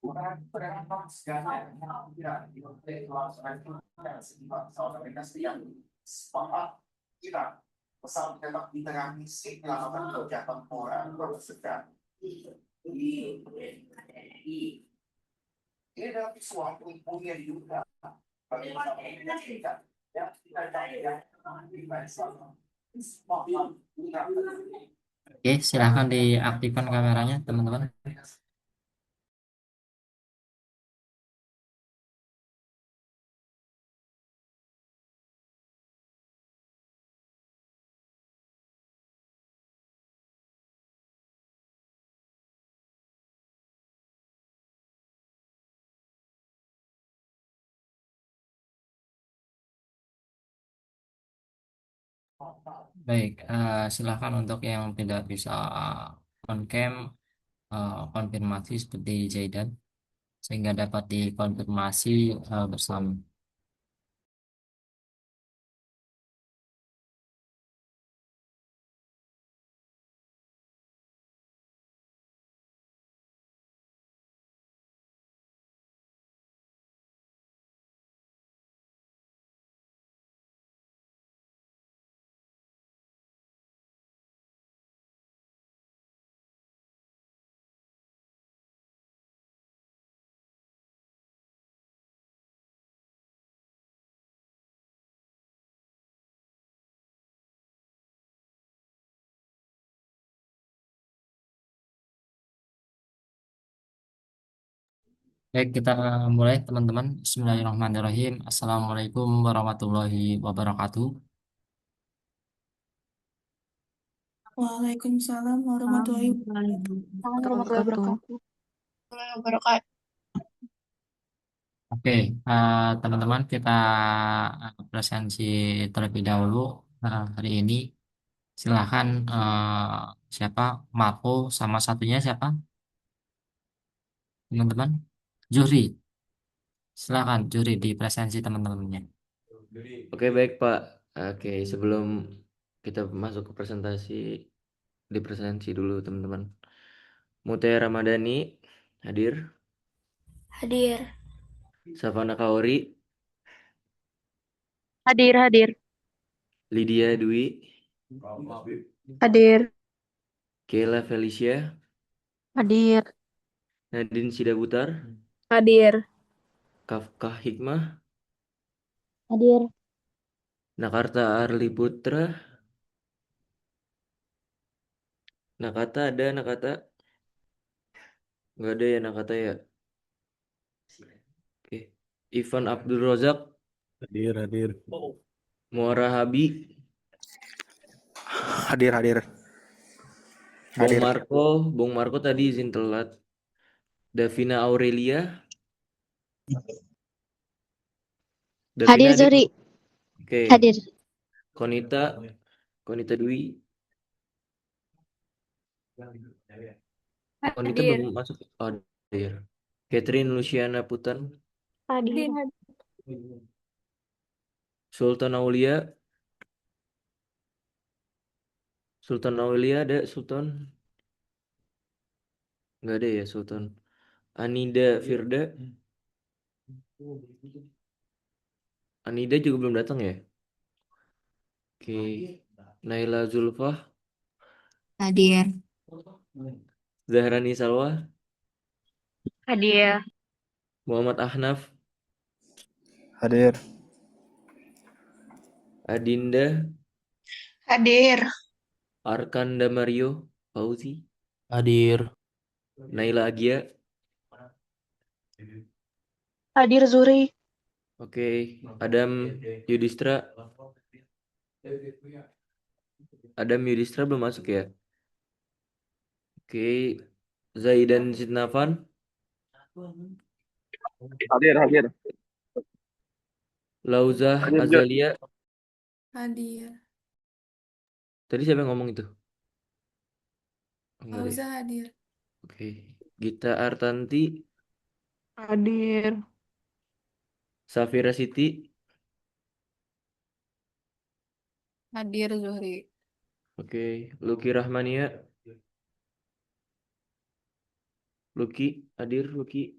Oke, silahkan diaktifkan kameranya, teman-teman. Baik, silahkan untuk yang tidak bisa on cam, konfirmasi seperti Zaidan, sehingga dapat dikonfirmasi bersama. Baik, kita mulai teman-teman. Bismillahirrahmanirrahim. Assalamualaikum warahmatullahi wabarakatuh. Waalaikumsalam warahmatullahi Warahmatullahi wabarakatuh. wabarakatuh. Oke, teman-teman kita presensi terlebih dahulu hari ini. Silahkan siapa? Marco sama satunya siapa? Teman-teman? Juri. Silahkan juri di presensi teman-temannya. Oke, baik Pak. Oke, sebelum kita masuk ke presentasi, di presentasi dulu teman-teman. Mutia Ramadhani hadir. Hadir. Savana Kaori, Hadir, hadir. Lydia Dwi, Hadir. Kayla Felicia, Hadir. Nadine Sidabutar, Hadir. Kafka Hikmah, Hadir. Nakarta Arli Putra, Nakata ada Nakata? Nggak ada ya Nakata ya? Oke. Ivan Abdul Razak, Hadir. Muara Habi, Hadir. Bung Marco tadi izin telat. Davina Aurelia, Davina Hadir, hadir. Zuri. Oke. Hadir. Konita, Konita Dwi, Konita Hadir. belum masuk. Oh, hadir. Catherine Luciana Putan, Hadir. Sultan Aulia, ada Sultan? Nggak ada ya Sultan. Anida Firda, Anida juga belum datang ya? Oke. Naila Zulfa, Hadir. Zahrani Salwa, Hadir. Muhammad Ahnaf, Hadir. Adinda, Hadir. Arkanda Mario, Fauzi, Hadir. Naila Agia. Hadir, Zuri. Oke. Adam Yudistra, belum masuk ya? Oke. Zaidan Zidnafan, Hadir. Lauzah Hadir. Azalia. Hadir. Tadi siapa yang ngomong itu? Enggak deh. Fauza hadir. Oke. Gita Artanti, Hadir. Safira Siti. Hadir Zuhri. Oke. Luki Rahmania. Luki, hadir Luki.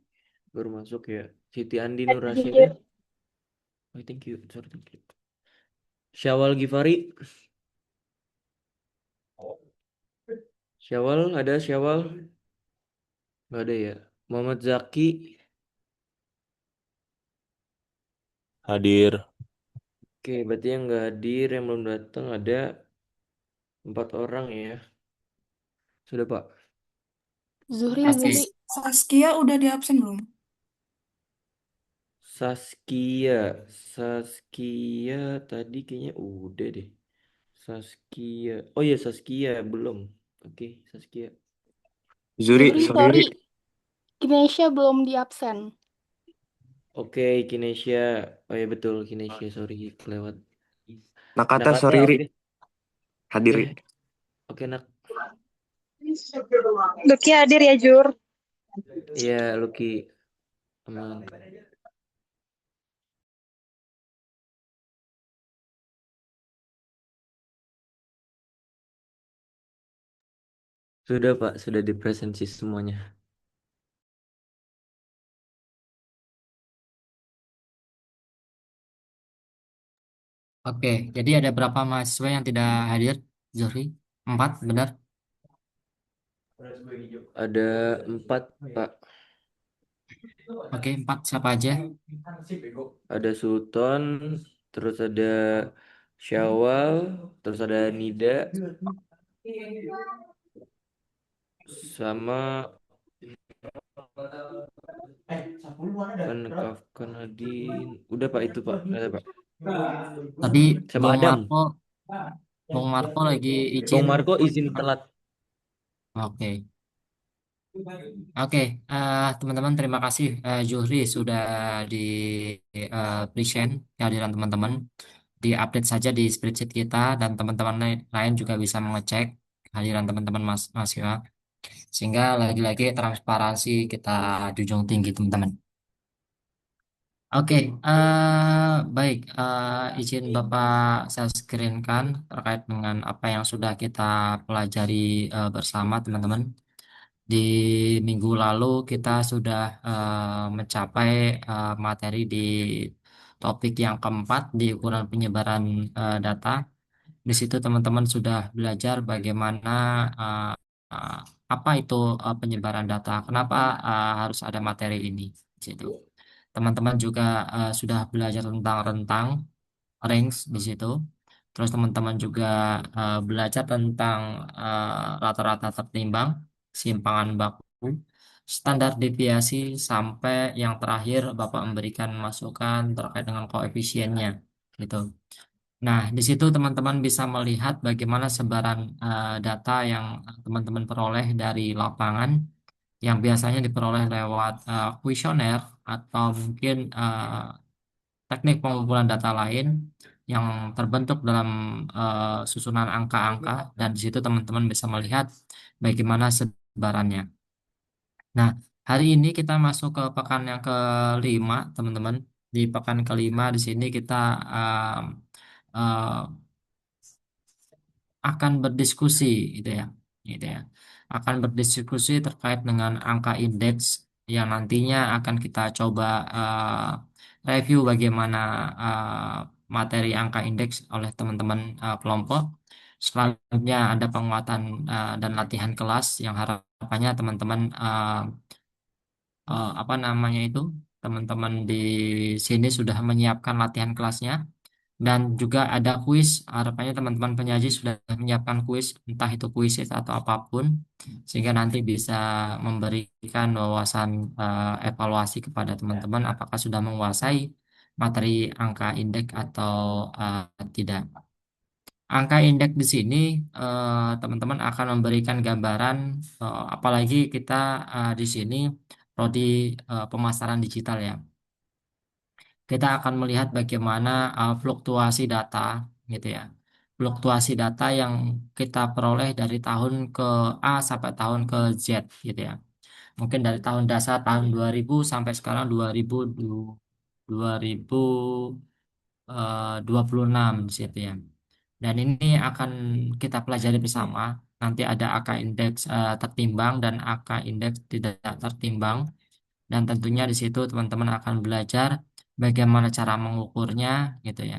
baru masuk ya. Siti Andi Nur Hadir. Rasyida. Oh, thank you. Sorry, thank you. Syawal Gifari. Syawal, ada Syawal? Nggak ada ya. Muhammad Zaki. Hadir. Oke, berarti yang nggak hadir, yang belum datang ada 4 orang ya. Sudah, Pak. Zuhri, Oke, Zuhri. Saskia udah di absen belum? Saskia. Saskia tadi kayaknya udah deh. Saskia. Oh iya, Saskia belum. Oke, Saskia. Zuri, Zuhri, sorry. sorry. Kinesha belum di absen. Oke, Kinesia. Oh iya betul, Kinesia. Sorry, kelewat. Nakata, Nakata, sorry, Ri. oke. Hadir, Oke, Ri. oke, Nak. Luki hadir ya, Jur. Iya, Lucky. Aman. Sudah, Pak. Sudah dipresensi semuanya. oke. Jadi ada berapa mahasiswa yang tidak hadir, Zohri? 4, benar? Ada 4, Pak. Oke, 4 siapa aja? Ada Sultan, terus ada Syawal, terus ada Nida, sama Kafka Nadine. Udah, Pak, itu, Pak. Ada, Pak. Tadi Sama Bung Adam. Marco, Bung Marco lagi Bang izin. Marco izin telat. Oke. Oke, teman-teman terima kasih Juhri sudah di present kehadiran teman-teman. Di-update saja di spreadsheet kita dan teman-teman lain juga bisa mengecek kehadiran teman-teman mahasiswa sehingga lagi-lagi transparansi kita junjung tinggi teman-teman. Oke, baik, izin Bapak saya screenkan terkait dengan apa yang sudah kita pelajari bersama teman-teman. Di minggu lalu kita sudah mencapai materi di topik yang keempat di ukuran penyebaran data. Di situ teman-teman sudah belajar bagaimana uh, uh, apa itu penyebaran data, kenapa harus ada materi ini. Di situ. Teman-teman juga sudah belajar tentang rentang, range di situ. Terus teman-teman juga belajar tentang rata-rata tertimbang, simpangan baku, standar deviasi, sampai yang terakhir Bapak memberikan masukan terkait dengan koefisiennya. Gitu. Nah, di situ teman-teman bisa melihat bagaimana sebaran data yang teman-teman peroleh dari lapangan yang biasanya diperoleh lewat kuesioner atau mungkin teknik pengumpulan data lain yang terbentuk dalam susunan angka-angka dan di situ teman-teman bisa melihat bagaimana sebarannya. Nah, hari ini kita masuk ke pekan yang kelima, teman-teman. Di pekan kelima di sini kita um, uh, akan berdiskusi gitu ya gitu ya akan berdiskusi terkait dengan angka indeks yang nantinya akan kita coba review bagaimana materi angka indeks oleh teman-teman kelompok. Selanjutnya ada penguatan dan latihan kelas yang harapannya teman-teman apa namanya itu teman-teman di sini sudah menyiapkan latihan kelasnya dan juga ada kuis. Harapannya teman-teman penyaji sudah menyiapkan kuis, entah itu kuis atau apapun, sehingga nanti bisa memberikan wawasan evaluasi kepada teman-teman apakah sudah menguasai materi angka indeks atau tidak. Angka indeks di sini teman-teman akan memberikan gambaran, apalagi kita di sini prodi pemasaran digital ya. Kita akan melihat bagaimana fluktuasi data gitu ya. Fluktuasi data yang kita peroleh dari tahun ke A sampai tahun ke Z gitu ya. Mungkin dari tahun dasar tahun 2000 sampai sekarang 2026 di situ ya. Dan ini akan kita pelajari bersama. Nanti ada angka indeks tertimbang dan angka indeks tidak tertimbang. Dan tentunya di situ teman-teman akan belajar bagaimana cara mengukurnya gitu ya.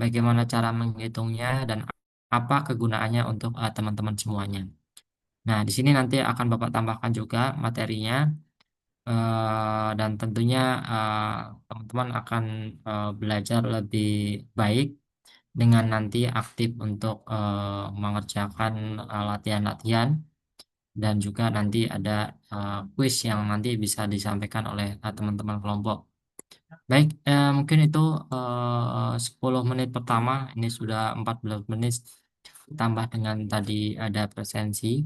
Bagaimana cara menghitungnya dan apa kegunaannya untuk teman-teman semuanya. Nah, di sini nanti akan Bapak tambahkan juga materinya dan tentunya eh, teman-teman akan belajar lebih baik dengan nanti aktif untuk mengerjakan latihan-latihan dan juga nanti ada kuis yang nanti bisa disampaikan oleh teman-teman kelompok. Baik, mungkin itu 10 menit pertama, ini sudah 14 menit tambah dengan tadi ada presensi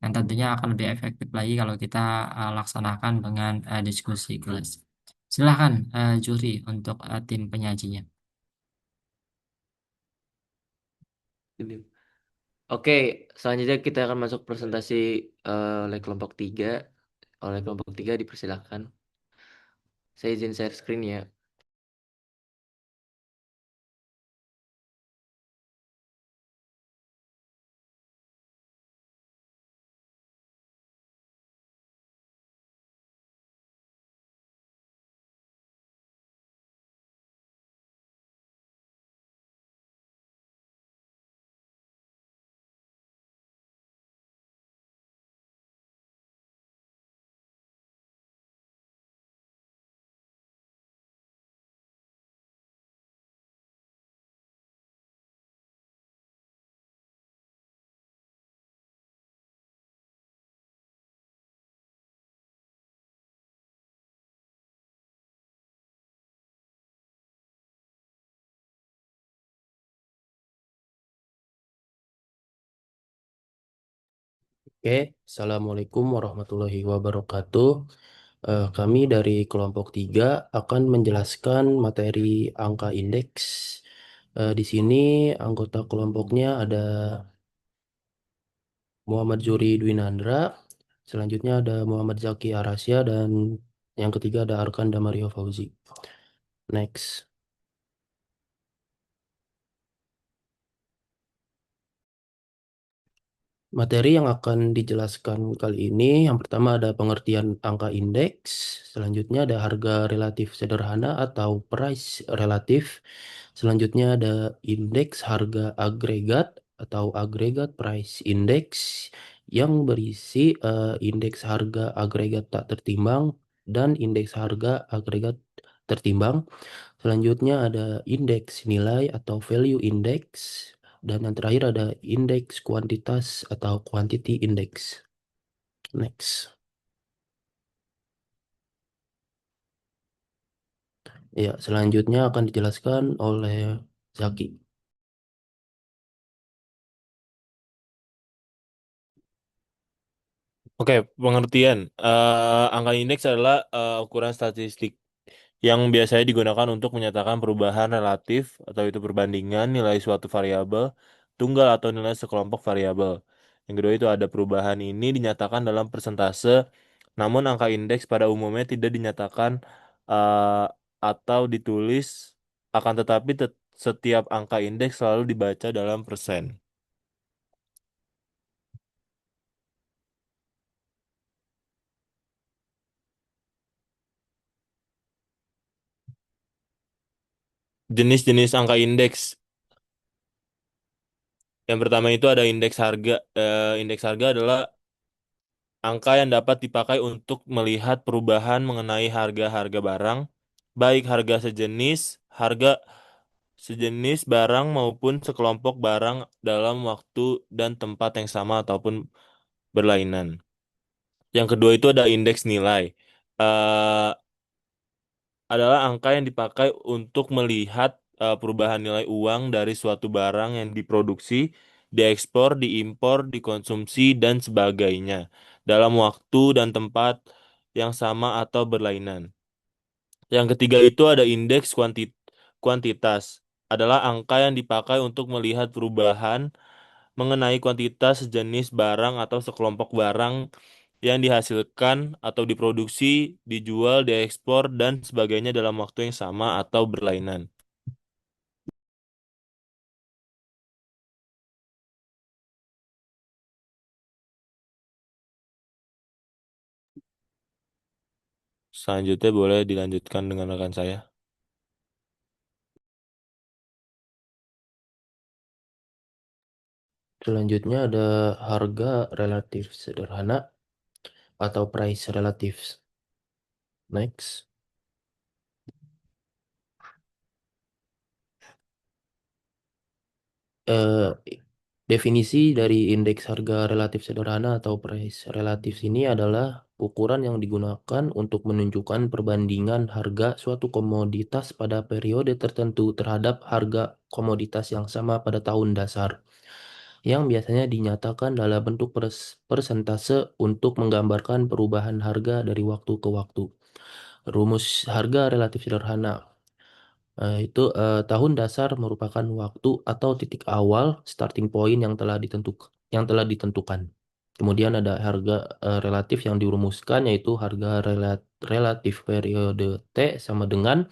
yang tentunya akan lebih efektif lagi kalau kita laksanakan dengan diskusi kelas. Silakan juri untuk tim penyajinya. Ini. Oke, selanjutnya kita akan masuk presentasi oleh kelompok 3. Oleh kelompok 3 dipersilakan. Saya izin share screen ya. Oke, Assalamualaikum warahmatullahi wabarakatuh. Kami dari kelompok 3 akan menjelaskan materi angka indeks. Di sini anggota kelompoknya ada Muhammad Zuri Dwinandra, selanjutnya ada Muhammad Zaki Arasya, dan yang ketiga ada Arkan Damario Fauzi. Next. Materi yang akan dijelaskan kali ini, yang pertama ada pengertian angka indeks, selanjutnya ada harga relatif sederhana atau price relatif, selanjutnya ada indeks harga agregat atau agregat price index yang berisi indeks harga agregat tak tertimbang dan indeks harga agregat tertimbang. Selanjutnya ada indeks nilai atau value index. Dan yang terakhir ada indeks kuantitas atau quantity index. Next. Ya, selanjutnya akan dijelaskan oleh Zaki. Oke, pengertian. Angka indeks adalah ukuran statistik yang biasanya digunakan untuk menyatakan perubahan relatif atau itu perbandingan nilai suatu variabel tunggal atau nilai sekelompok variabel. Yang kedua itu ada perubahan ini dinyatakan dalam persentase, namun angka indeks pada umumnya tidak dinyatakan eh, atau ditulis, akan tetapi setiap angka indeks selalu dibaca dalam persen. Jenis-jenis angka indeks. Yang pertama itu ada indeks harga. Indeks harga adalah angka yang dapat dipakai untuk melihat perubahan mengenai harga-harga barang, baik harga sejenis barang maupun sekelompok barang dalam waktu dan tempat yang sama ataupun berlainan. Yang kedua itu ada indeks nilai. Eh, adalah angka yang dipakai untuk melihat perubahan nilai uang dari suatu barang yang diproduksi, diekspor, diimpor, dikonsumsi, dan sebagainya dalam waktu dan tempat yang sama atau berlainan. Yang ketiga itu ada indeks kuantitas. Adalah angka yang dipakai untuk melihat perubahan mengenai kuantitas sejenis barang atau sekelompok barang yang dihasilkan atau diproduksi, dijual, diekspor, dan sebagainya dalam waktu yang sama atau berlainan. Selanjutnya boleh dilanjutkan dengan rekan saya. Selanjutnya ada harga relatif sederhana atau price relative. Next. Eh, Definisi dari indeks harga relatif sederhana atau price relatif ini adalah ukuran yang digunakan untuk menunjukkan perbandingan harga suatu komoditas pada periode tertentu terhadap harga komoditas yang sama pada tahun dasar, yang biasanya dinyatakan dalam bentuk persentase untuk menggambarkan perubahan harga dari waktu ke waktu. Rumus harga relatif sederhana tahun dasar merupakan waktu atau titik awal starting point yang telah ditentukan. Kemudian ada harga relatif yang dirumuskan, yaitu harga relatif periode T sama dengan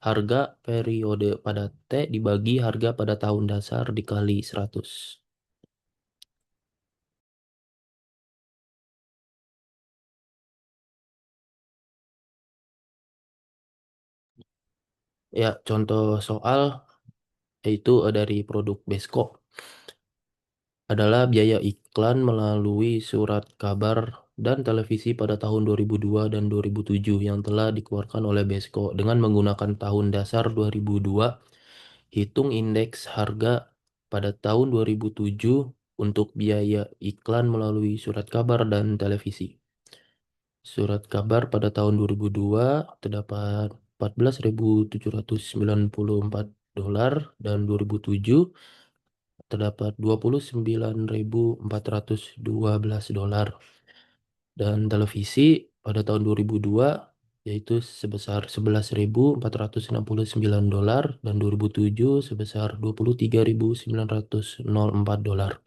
harga periode pada T dibagi harga pada tahun dasar dikali 100. Ya, contoh soal yaitu dari produk Besko adalah biaya iklan melalui surat kabar dan televisi pada tahun 2002 dan 2007 yang telah dikeluarkan oleh Besko. Dengan menggunakan tahun dasar 2002, hitung indeks harga pada tahun 2007 untuk biaya iklan melalui surat kabar dan televisi. Surat kabar pada tahun 2002 terdapat 14.794 dolar dan 2007 terdapat 29.412 dolar. Dan televisi pada tahun 2002 yaitu sebesar 11.469 dolar dan 2007 sebesar 23.904 dolar.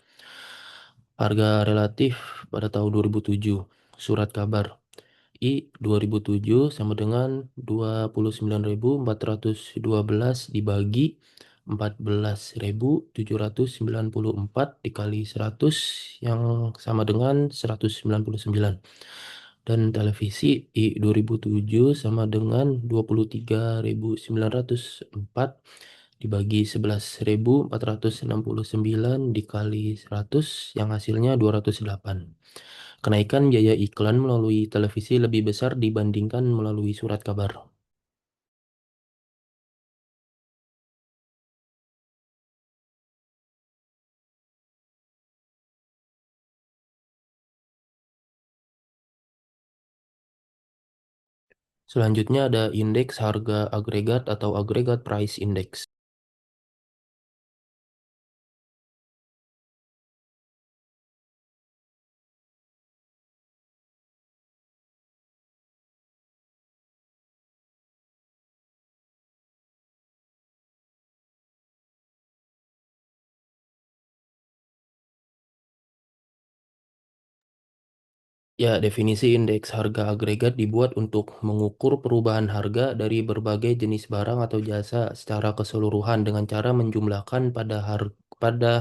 Harga relatif pada tahun 2007 surat kabar I 2007 sama dengan 29.412 dibagi 14.794 dikali 100 yang sama dengan 199. Dan televisi I 2007 sama dengan 23.904 dibagi 11.469 dikali 100 yang hasilnya 208. Kenaikan biaya iklan melalui televisi lebih besar dibandingkan melalui surat kabar. Selanjutnya ada indeks harga agregat atau agregat price index. Ya, definisi indeks harga agregat dibuat untuk mengukur perubahan harga dari berbagai jenis barang atau jasa secara keseluruhan dengan cara menjumlahkan pada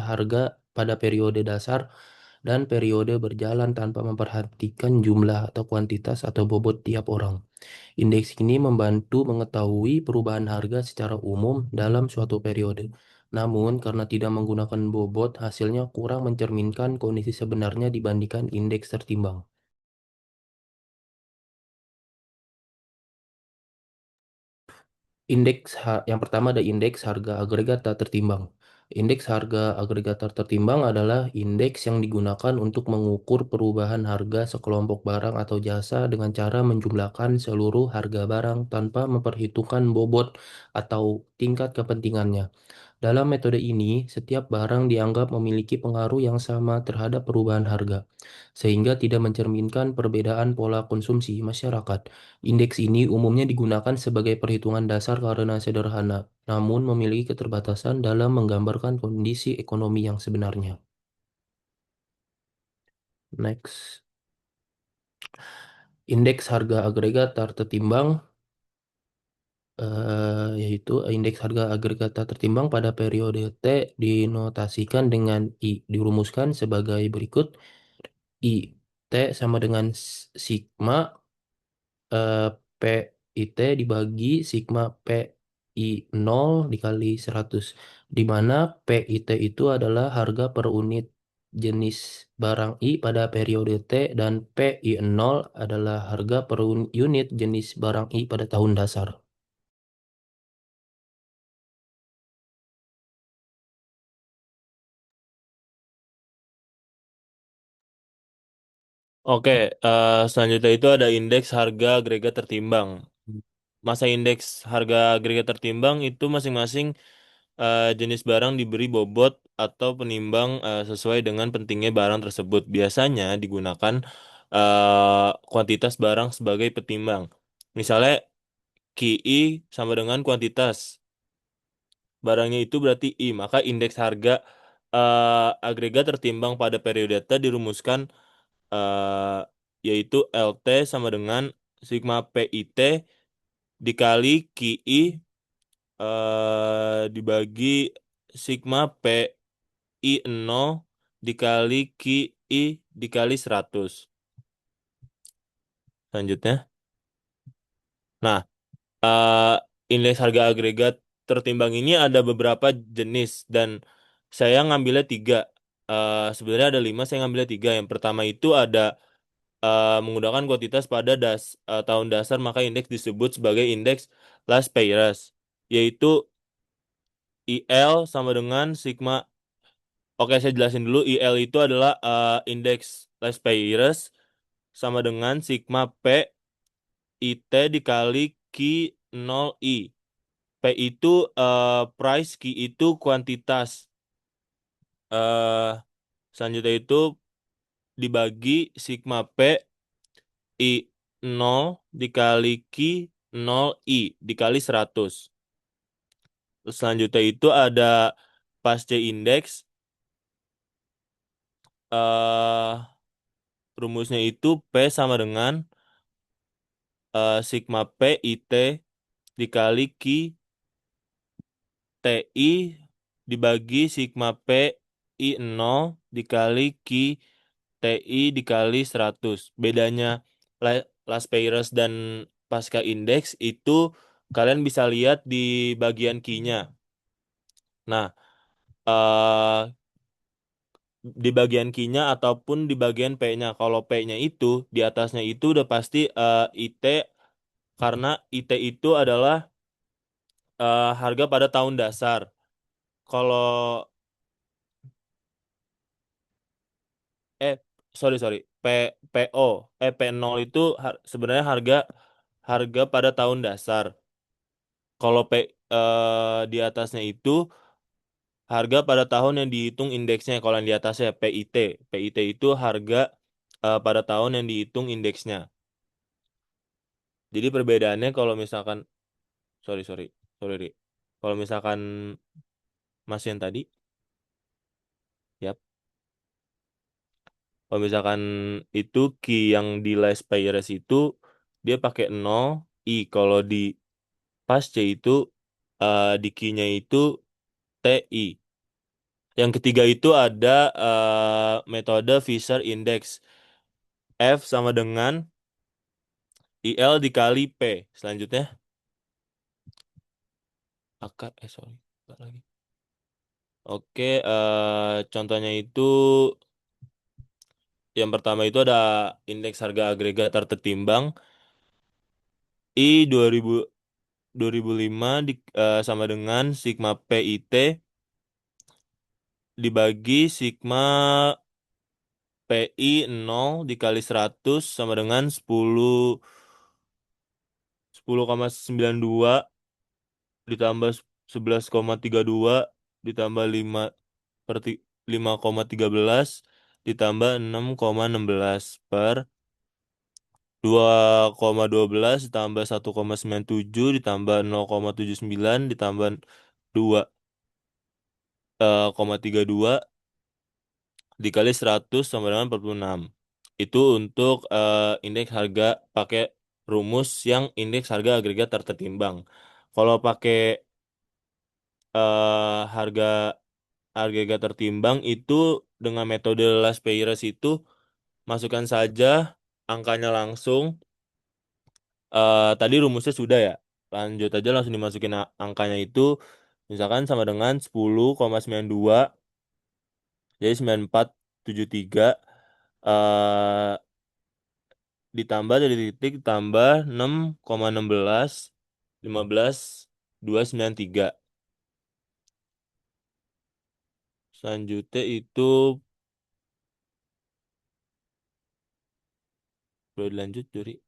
harga pada periode dasar dan periode berjalan tanpa memperhatikan jumlah atau kuantitas atau bobot tiap orang. Indeks ini membantu mengetahui perubahan harga secara umum dalam suatu periode. Namun, karena tidak menggunakan bobot, hasilnya kurang mencerminkan kondisi sebenarnya dibandingkan indeks tertimbang. Yang pertama ada indeks harga agregat tak tertimbang. Indeks harga agregat tak tertimbang adalah indeks yang digunakan untuk mengukur perubahan harga sekelompok barang atau jasa dengan cara menjumlahkan seluruh harga barang tanpa memperhitungkan bobot atau tingkat kepentingannya. Dalam metode ini, setiap barang dianggap memiliki pengaruh yang sama terhadap perubahan harga, sehingga tidak mencerminkan perbedaan pola konsumsi masyarakat. Indeks ini umumnya digunakan sebagai perhitungan dasar karena sederhana, namun memiliki keterbatasan dalam menggambarkan kondisi ekonomi yang sebenarnya. Next. Indeks harga agregat tertimbang yaitu indeks harga agregat tak tertimbang pada periode T dinotasikan dengan I, dirumuskan sebagai berikut. I T sama dengan sigma PIT dibagi sigma PI0 dikali 100, di mana PIT itu adalah harga per unit jenis barang I pada periode T dan PI0 adalah harga per unit jenis barang I pada tahun dasar. Oke, selanjutnya itu ada indeks harga agregat tertimbang. Masa indeks harga agregat tertimbang itu masing-masing jenis barang diberi bobot atau penimbang sesuai dengan pentingnya barang tersebut. Biasanya digunakan kuantitas barang sebagai petimbang. Misalnya KI sama dengan kuantitas barangnya itu berarti I, maka indeks harga agregat tertimbang pada periode T dirumuskan yaitu LT sama dengan sigma PIT dikali KI dibagi sigma PI0 dikali KI dikali 100. Selanjutnya. Nah, eh, indeks harga agregat tertimbang ini ada beberapa jenis dan saya ngambilnya tiga. Sebenarnya ada lima, saya ngambilnya tiga. Yang pertama itu ada menggunakan kuantitas pada tahun dasar, maka indeks disebut sebagai indeks Las Peiras, yaitu IL sama dengan sigma. Oke, saya jelasin dulu. IL itu adalah indeks Les Peiras sama dengan sigma P IT dikali Q 0 I. P itu price, Q itu kuantitas. eh Selanjutnya itu dibagi sigma P I 0 dikali Q 0 I dikali 100. Selanjutnya itu ada pasce indeks. eh Rumusnya itu P sama dengan sigma P IT dikali Q TI dibagi sigma P I0 dikali Q TI dikali 100. Bedanya Las Peiras dan Pasca Index itu kalian bisa lihat di bagian Q-nya. Nah, eh, di bagian Q-nya ataupun di bagian P-nya. Kalau P-nya itu di atasnya itu udah pasti IT, karena IT itu adalah harga pada tahun dasar. Kalau eh sorry sorry PO P0 itu sebenarnya harga harga pada tahun dasar. Kalau di atasnya itu harga pada tahun yang dihitung indeksnya. Kalau yang di atasnya PIT itu harga pada tahun yang dihitung indeksnya. Jadi perbedaannya kalau misalkan sorry sorry sorry Ri. Kalau misalkan Mas yang tadi, ya. Kalau misalkan itu key yang di last payers itu dia pakai 0 I. Kalau di pasce itu di key-nya itu TI. Yang ketiga itu ada metode Fisher Index. F sama dengan IL dikali P. Selanjutnya akar sorry. Bentar lagi. Oke, contohnya itu yang pertama itu ada indeks harga agregat tertimbang I 2005 sama dengan sigma PIT dibagi sigma PI 0 dikali 100 sama dengan 10,92 ditambah 11,32 ditambah 5,13 ditambah 6,16 per 2,12 ditambah 1,97 ditambah 0,79 ditambah 2,32 dikali 100 sama dengan 46. Itu untuk indeks harga pakai rumus yang indeks harga agregat tertimbang. Kalau pakai harga agregat tertimbang itu dengan metode Las Peiras itu masukkan saja angkanya langsung Tadi rumusnya sudah ya. Lanjut aja langsung dimasukin angkanya itu. Misalkan sama dengan 10,92. Jadi 9473. eh Ditambah dari titik tambah 6,16 15 293. Selanjutnya itu boleh dilanjut Juri.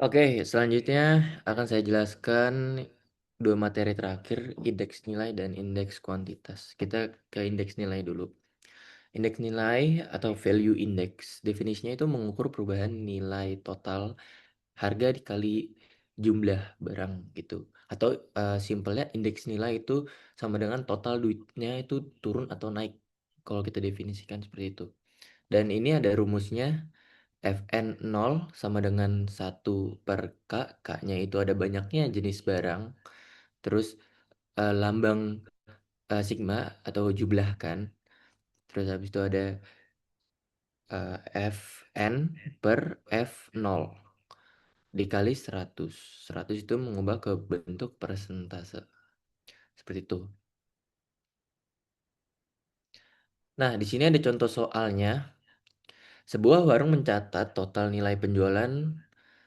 Oke, selanjutnya akan saya jelaskan dua materi terakhir, indeks nilai dan indeks kuantitas. Kita ke indeks nilai dulu. Indeks nilai atau value index, definisinya itu mengukur perubahan nilai total harga dikali jumlah barang gitu. Atau simpelnya indeks nilai itu sama dengan total duitnya itu turun atau naik. Kalau kita definisikan seperti itu. Dan ini ada rumusnya. Fn 0 sama dengan 1/K. K-nya itu ada banyaknya jenis barang. Terus lambang sigma atau jumlah kan. Terus habis itu ada Fn per F0 dikali 100. 100 itu mengubah ke bentuk persentase. Seperti itu. Nah, di sini ada contoh soalnya. Sebuah warung mencatat total nilai penjualan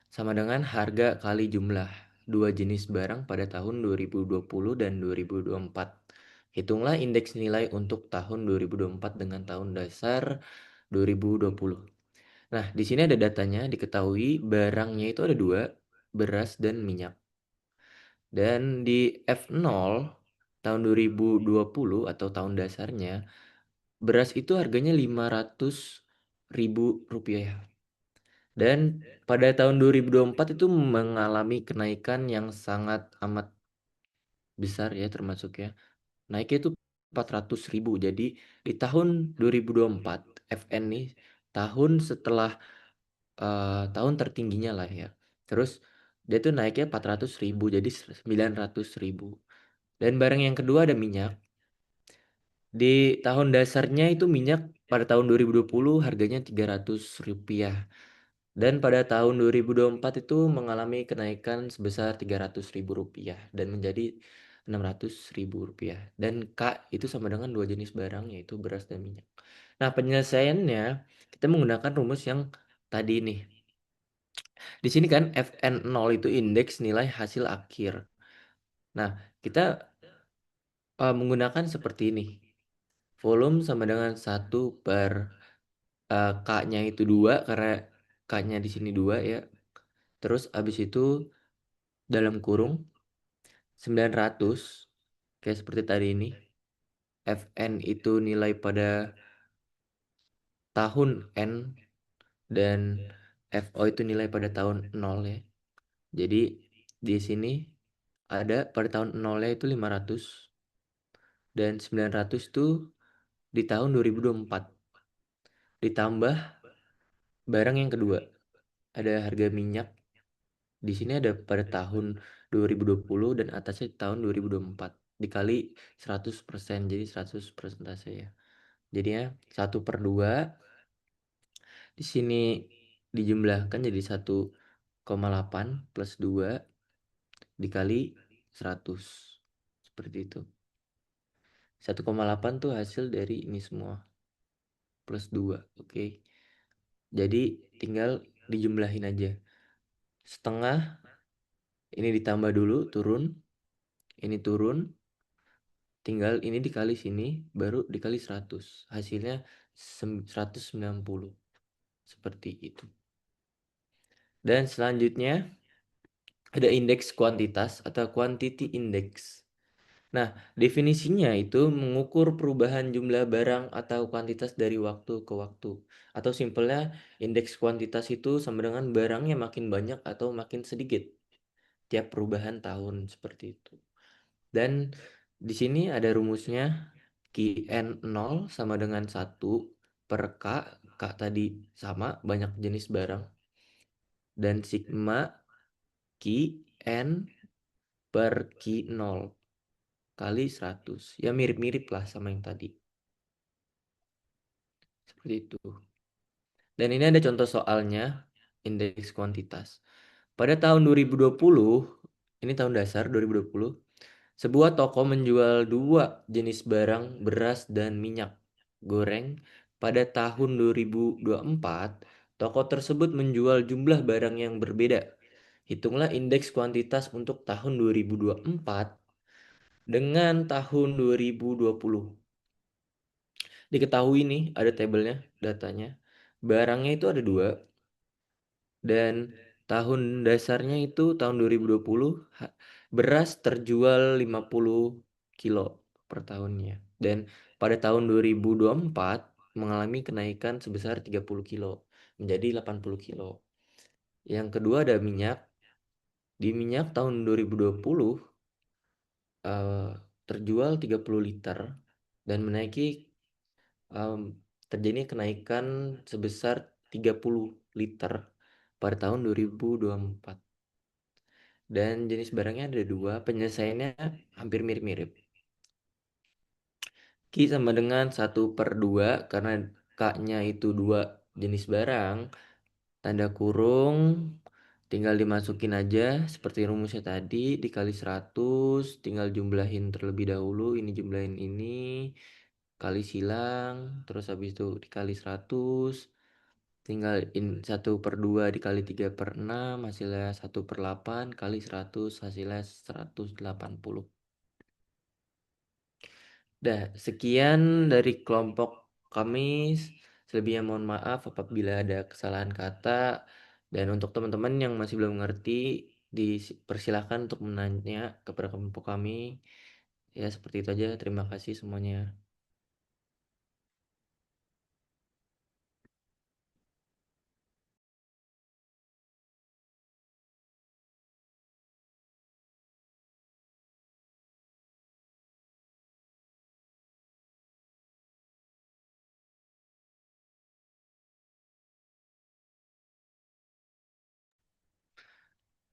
sama dengan harga kali jumlah dua jenis barang pada tahun 2020 dan 2024. Hitunglah indeks nilai untuk tahun 2024 dengan tahun dasar 2020. Nah, di sini ada datanya, diketahui barangnya itu ada dua, beras dan minyak. Dan di F0 tahun 2020 atau tahun dasarnya, beras itu harganya 500.000 rupiah. Dan pada tahun 2024 itu mengalami kenaikan yang sangat amat besar ya termasuk ya. Naiknya itu 400.000. Jadi di tahun 2024 FN nih tahun setelah tahun tertingginya lah ya. Terus dia tuh naiknya 400.000 jadi 900.000. Dan barang yang kedua ada minyak. Di tahun dasarnya itu minyak pada tahun 2020 harganya 300 rupiah. Dan pada tahun 2024 itu mengalami kenaikan sebesar 300.000 rupiah dan menjadi 600.000 rupiah. Dan K itu sama dengan dua jenis barang yaitu beras dan minyak. Nah, penyelesaiannya kita menggunakan rumus yang tadi nih. Di sini kan Fn0 itu indeks nilai hasil akhir. Nah, kita menggunakan seperti ini. Volume sama dengan 1/, K-nya itu 2 karena K-nya di sini 2 ya. Terus habis itu dalam kurung 900 kayak seperti tadi ini. Fn itu nilai pada tahun N dan FO itu nilai pada tahun 0 ya. Jadi di sini ada pada tahun 0-nya itu 500 dan 900 itu di tahun 2024. Ditambah barang yang kedua. Ada harga minyak. Di sini ada pada tahun 2020 dan atasnya di tahun 2024. Dikali 100%, jadi 100 persentase ya. Jadinya 1/2 di sini dijumlahkan jadi 1,8 plus 2 dikali 100. Seperti itu. 1,8 tuh hasil dari ini semua. Plus 2, oke. Jadi tinggal dijumlahin aja. Setengah, ini ditambah dulu, turun. Ini turun. Tinggal ini dikali sini, baru dikali 100. Hasilnya 190. Seperti itu. Dan selanjutnya ada indeks kuantitas atau quantity index. Nah, definisinya itu mengukur perubahan jumlah barang atau kuantitas dari waktu ke waktu. Atau simpelnya indeks kuantitas itu sama dengan barangnya makin banyak atau makin sedikit tiap perubahan tahun seperti itu. Dan di sini ada rumusnya Qn0 sama dengan 1/K. K tadi sama banyak jenis barang. Dan sigma Qn per Q0 kali 100. Ya mirip-mirip lah sama yang tadi. Seperti itu. Dan ini ada contoh soalnya. indeks kuantitas. Pada tahun 2020, ini tahun dasar 2020, sebuah toko menjual dua jenis barang beras dan minyak goreng. Pada tahun 2024, toko tersebut menjual jumlah barang yang berbeda. Hitunglah indeks kuantitas untuk tahun 2024 dengan tahun 2020. Diketahui nih ada tabelnya, datanya. Barangnya itu ada dua, dan tahun dasarnya itu tahun 2020 beras terjual 50 kilo per tahunnya. Dan pada tahun 2024 mengalami kenaikan sebesar 30 kilo menjadi 80 kilo. Yang kedua ada minyak. Di minyak tahun 2020 eh, terjual 30 liter dan menaiki em, terjadi kenaikan sebesar 30 liter pada tahun 2024. Dan jenis barangnya ada dua, penyelesaiannya hampir mirip-mirip. Q sama dengan 1/2 karena K-nya itu dua jenis barang, tanda kurung, tinggal dimasukin aja seperti rumusnya tadi, dikali 100, tinggal jumlahin terlebih dahulu, ini jumlahin ini, kali silang, terus habis itu dikali 100, tinggal 1/2 dikali 3/6, hasilnya 1/8, kali 100, hasilnya 180. Dah, sekian dari kelompok kami. Selebihnya mohon maaf apabila ada kesalahan kata. Dan untuk teman-teman yang masih belum mengerti, dipersilahkan untuk menanya kepada kelompok kami. Ya, seperti itu aja. Terima kasih semuanya.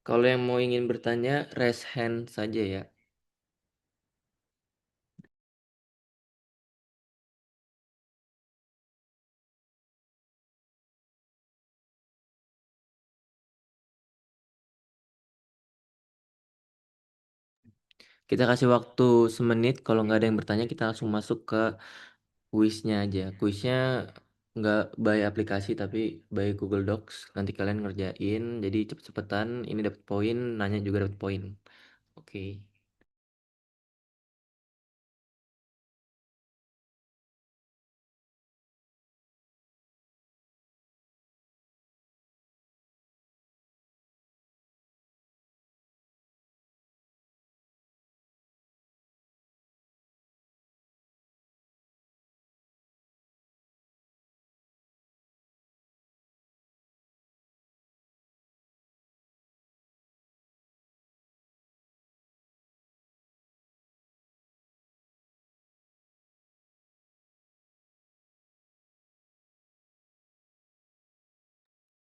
Kalau yang mau ingin bertanya, raise hand saja ya. Kita kasih waktu semenit. Kalau nggak ada yang bertanya, kita langsung masuk ke kuisnya aja. Kuisnya nggak by aplikasi tapi by Google Docs. Nanti kalian ngerjain. Jadi cepet-cepetan. Ini dapat poin, nanya juga dapat poin. Oke.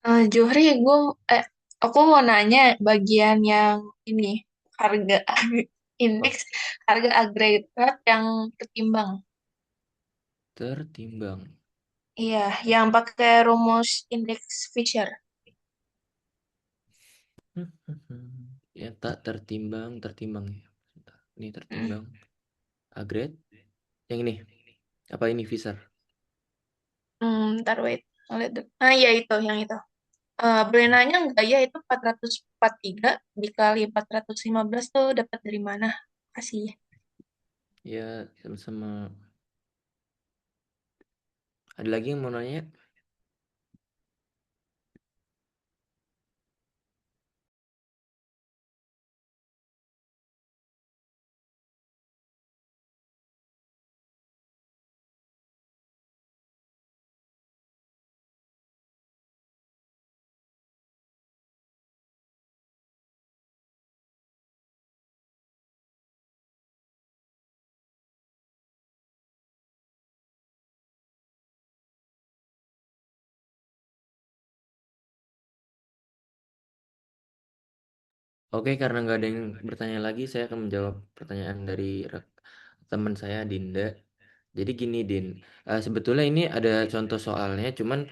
Johri, eh, aku mau nanya bagian yang ini, harga indeks harga agregat yang ketimbang. Tertimbang. Iya, yang pakai rumus indeks Fisher. Ya tak tertimbang, tertimbang ya. Sebentar. Ini Hmm, tertimbang. Agret. Yang ini. Apa ini Fisher? ntar wait. Lihat dulu. Ah, iya itu, yang itu. Boleh nanya nggak ya itu 443 dikali 415 tuh dapat dari mana? Kasih. Ya sama-sama. Ada lagi yang mau nanya? Oke, karena nggak ada yang bertanya lagi, saya akan menjawab pertanyaan dari teman saya, Dinda. Jadi gini, Din. Sebetulnya ini ada contoh soalnya, cuman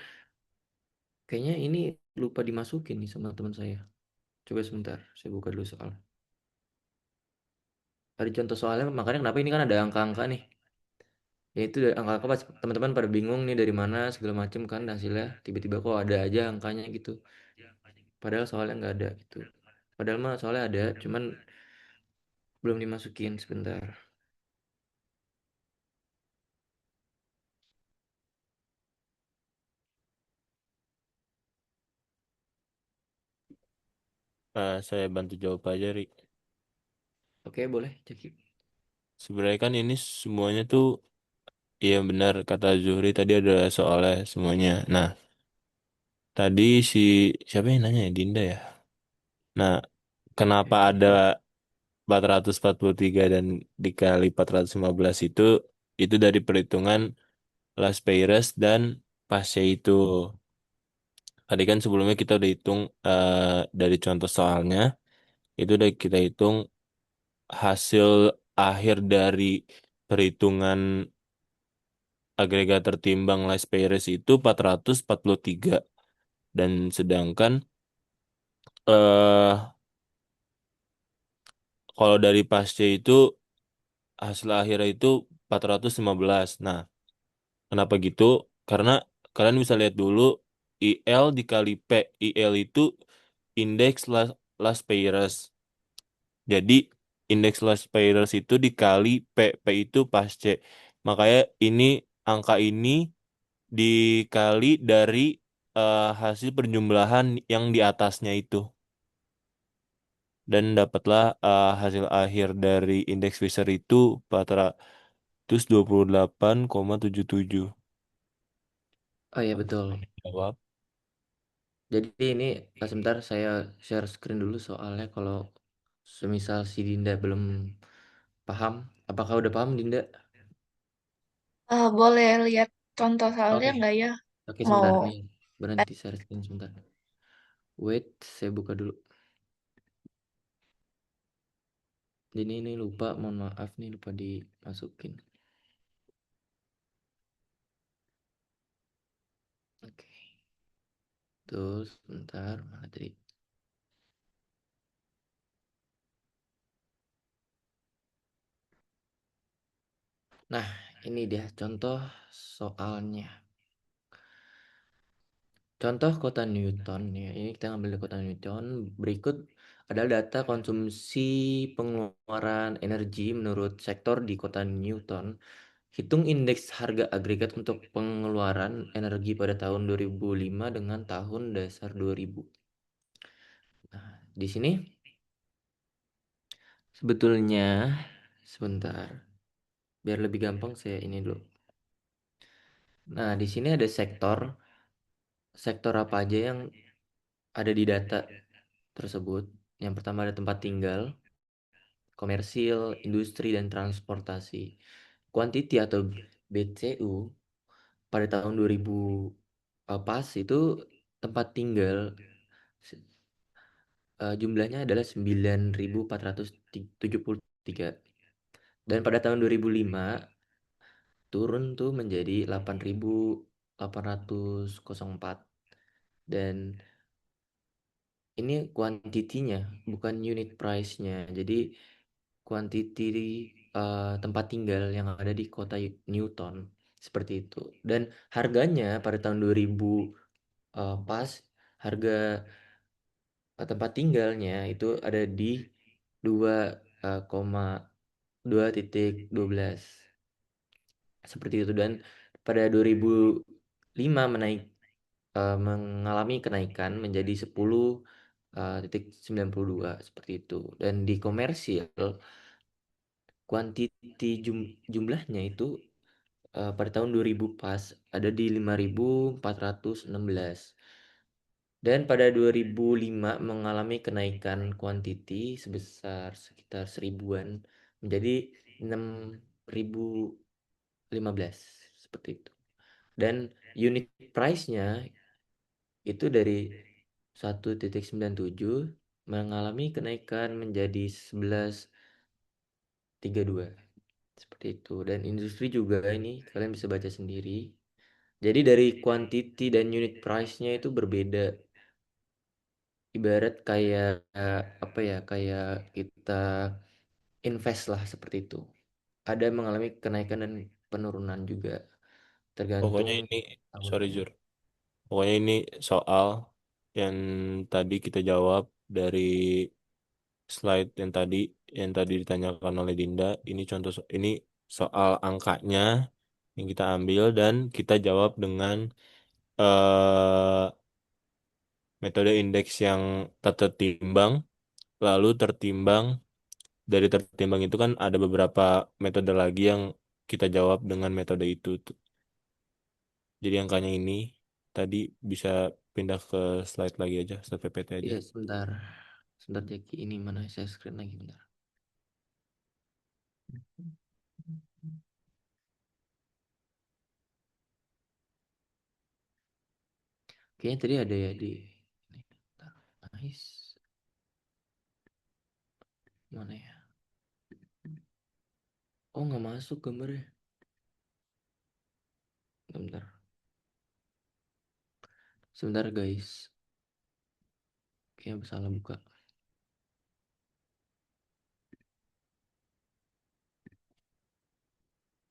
Kayaknya ini lupa dimasukin nih sama teman saya. Coba sebentar, saya buka dulu soal. Ada contoh soalnya, makanya kenapa ini kan ada angka-angka nih. Ya itu angka-angka pas teman-teman pada bingung nih dari mana segala macam kan hasilnya. Tiba-tiba kok ada aja angkanya gitu. Padahal soalnya nggak ada gitu. Padahal mah soalnya ada, cuman belum dimasukin sebentar. Saya bantu jawab aja, Ri. Oke, boleh, Jaki. Sebenarnya kan ini semuanya tuh, iya benar kata Zuhri tadi ada soalnya semuanya. Nah, tadi si siapa yang nanya ya? Dinda ya. Nah, kenapa ada 443 dan dikali 415 itu dari perhitungan Las Peires dan Pasca itu. Tadi kan sebelumnya kita udah hitung dari contoh soalnya, itu udah kita hitung hasil akhir dari perhitungan agregat tertimbang Las Peires itu 443. Dan sedangkan eh kalau dari Pasca itu hasil akhirnya itu 415. Nah, kenapa gitu? Karena kalian bisa lihat dulu IL dikali P. IL itu indeks Las Peires. Jadi indeks Las Peires itu dikali P. P itu pasce. Makanya ini angka ini dikali dari hasil perjumlahan yang di atasnya itu. Dan dapatlah hasil akhir dari indeks Fisher itu 428,77. Oh iya betul. Jawab. Jadi ini sebentar saya share screen dulu soalnya kalau semisal si Dinda belum paham. Apakah udah paham Dinda? Boleh lihat contoh soalnya Oke. nggak ya? Oke Mau sebentar nih. Berhenti share screen sebentar. Wait, saya buka dulu. Ini lupa, mohon maaf nih lupa dimasukin. Oke. Tuh, sebentar. Mana tadi? Nah, ini dia contoh soalnya. Contoh kota Newton ya. Ini kita ngambil dari kota Newton. Berikut adalah data konsumsi pengeluaran energi menurut sektor di kota Newton. Hitung indeks harga agregat untuk pengeluaran energi pada tahun 2005 dengan tahun dasar 2000. Nah, di sini sebetulnya sebentar biar lebih gampang saya ini dulu. Nah, di sini ada sektor apa aja yang ada di data tersebut. Yang pertama ada tempat tinggal, komersil, industri, dan transportasi. Quantity atau BCU pada tahun 2000 pas itu tempat tinggal jumlahnya adalah 9.473 dan pada tahun 2005 turun tuh menjadi 8.804 dan ini kuantitinya bukan unit price-nya. Jadi quantity tempat tinggal yang ada di kota Newton seperti itu. Dan harganya pada tahun 2000 pas harga tempat tinggalnya itu ada di 2,2.12 seperti itu dan pada 2005 mengalami kenaikan menjadi 10,92 seperti itu dan di komersil kuantiti jumlahnya itu pada tahun 2000 pas ada di 5.416 dan pada 2005 mengalami kenaikan kuantiti sebesar sekitar 1000-an menjadi 6.015 seperti itu. Dan unit price-nya itu dari 1,97 mengalami kenaikan menjadi 11,32 seperti itu. Dan industri juga ini kalian bisa baca sendiri Jadi dari quantity dan unit price-nya itu berbeda. Ibarat kayak apa ya? Kayak kita invest lah seperti itu. Ada mengalami kenaikan dan penurunan juga tergantung Pokoknya ini, sorry tahunnya. Jur. Pokoknya ini soal yang tadi kita jawab dari slide yang tadi ditanyakan oleh Dinda. Ini contoh, ini soal angkanya yang kita ambil dan kita jawab dengan eh, metode indeks yang tak tertimbang, lalu tertimbang. Dari tertimbang itu kan ada beberapa metode lagi yang kita jawab dengan metode itu. Jadi angkanya ini tadi bisa pindah ke slide lagi aja, slide PPT aja. Iya, sebentar. Sebentar, Jackie. Ini mana saya screen lagi, bentar. Kayaknya tadi ada ya di ini. Bentar. Nice. Mana ya? Oh, nggak masuk gambarnya. Bentar. Sebentar, guys. Kayaknya salah buka.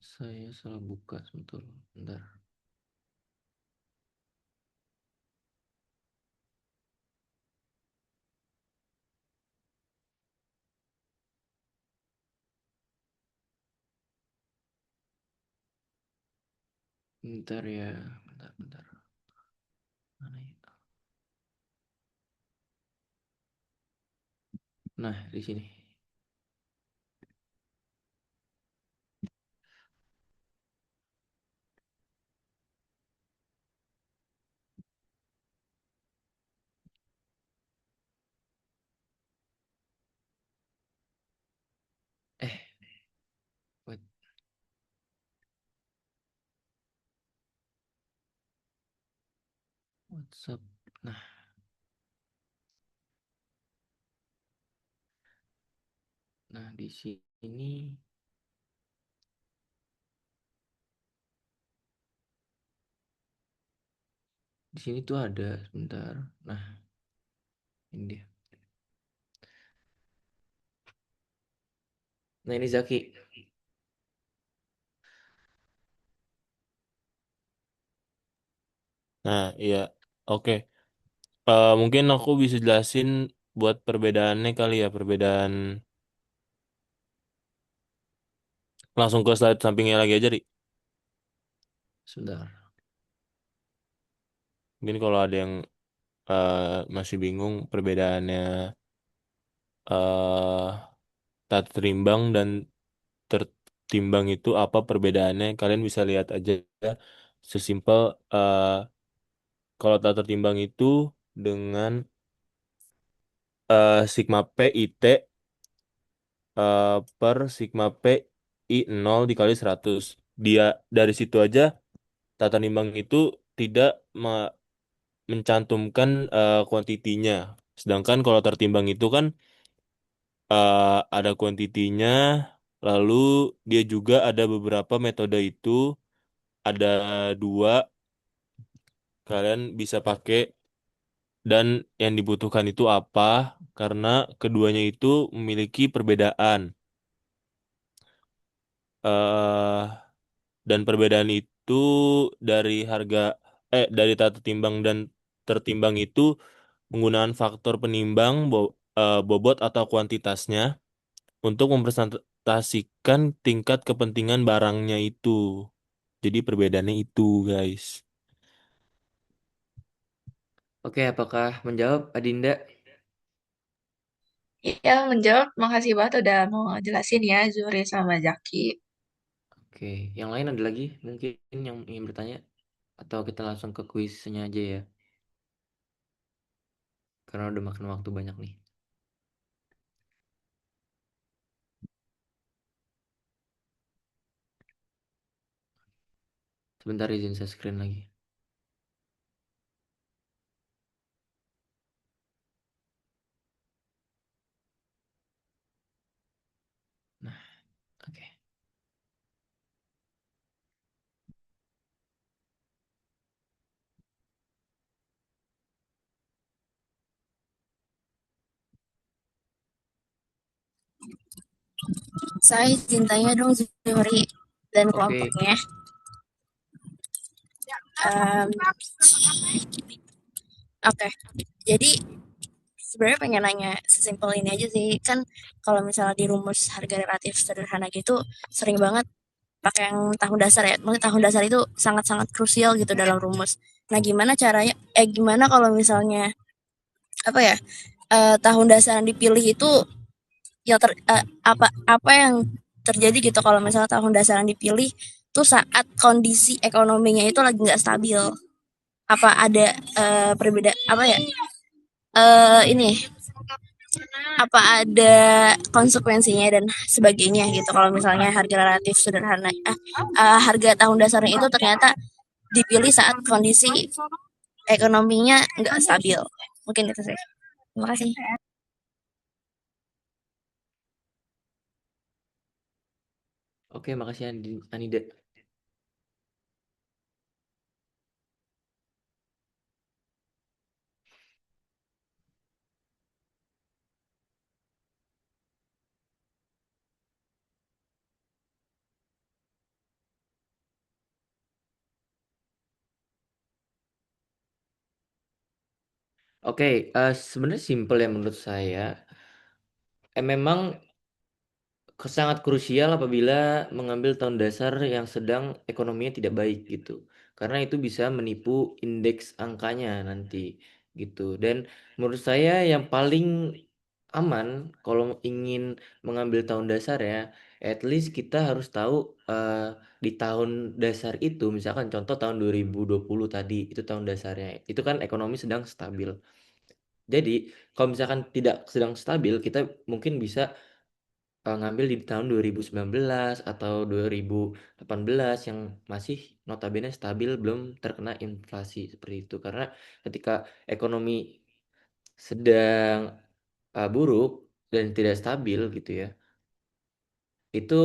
Saya salah buka sebentar. Bentar. Bentar ya. Bentar, bentar. Mana ya? Nah, di sini. Eh, what? WhatsApp. Nah, nah di sini. Di sini tuh ada sebentar. Nah, ini dia. Nah, ini Zaki. Nah, iya. Oke. Mungkin aku bisa jelasin buat perbedaannya kali ya, perbedaan langsung ke slide sampingnya lagi aja, Ri. Sebentar. Mungkin kalau ada yang eh, masih bingung perbedaannya eh tata timbang dan tertimbang itu apa perbedaannya, kalian bisa lihat aja ya. Sesimpel eh, kalau tata timbang itu dengan sigma P IT per sigma P I 0 dikali 100. Dia dari situ aja tata timbang itu tidak mencantumkan kuantitinya. Sedangkan kalau tertimbang itu kan ada kuantitinya, lalu dia juga ada beberapa metode itu, ada dua, kalian bisa pakai dan yang dibutuhkan itu apa, karena keduanya itu memiliki perbedaan. eh dan perbedaan itu dari dari tata timbang dan tertimbang itu menggunakan faktor penimbang bobot atau kuantitasnya untuk mempresentasikan tingkat kepentingan barangnya itu. Jadi perbedaannya itu, guys. Oke, apakah menjawab Adinda? Ya, menjawab. Makasih banget udah mau jelasin ya, Zuri sama Zaki. Oke, yang lain ada lagi mungkin yang ingin bertanya? Atau kita langsung ke kuisnya aja ya? Karena udah makan waktu banyak nih. Sebentar izin saya screen lagi. Nah, oke. Saya izin tanya dong Zuhri dan Oke, kelompoknya. Em, Oke, jadi sebenarnya pengen nanya sesimpel ini aja sih. Kan kalau misalnya di rumus harga relatif sederhana gitu, sering banget pakai yang tahun dasar ya. Maksudnya tahun dasar itu sangat-sangat krusial gitu dalam rumus. Nah, gimana caranya, gimana kalau misalnya, apa ya, tahun dasar yang dipilih itu yang apa yang terjadi gitu kalau misalnya tahun dasar yang dipilih tuh saat kondisi ekonominya itu lagi nggak stabil. Apa ada perbedaan apa ya? Ini apa ada konsekuensinya dan sebagainya gitu kalau misalnya harga relatif sederhana harga tahun dasarnya itu ternyata dipilih saat kondisi ekonominya nggak stabil. Mungkin itu sih. Terima kasih. oke, makasih Anida. Oke, sebenarnya simpel ya menurut saya. Memang sangat krusial apabila mengambil tahun dasar yang sedang ekonominya tidak baik gitu. Karena itu bisa menipu indeks angkanya nanti gitu. Dan menurut saya yang paling aman kalau ingin mengambil tahun dasar ya, at least kita harus tahu eh, di tahun dasar itu, misalkan contoh tahun 2020 tadi, itu tahun dasarnya. Itu kan ekonomi sedang stabil. Jadi, kalau misalkan tidak sedang stabil, kita mungkin bisa ngambil di tahun 2019 atau 2018 yang masih notabene stabil, belum terkena inflasi seperti itu. Karena ketika ekonomi sedang buruk dan tidak stabil gitu ya, itu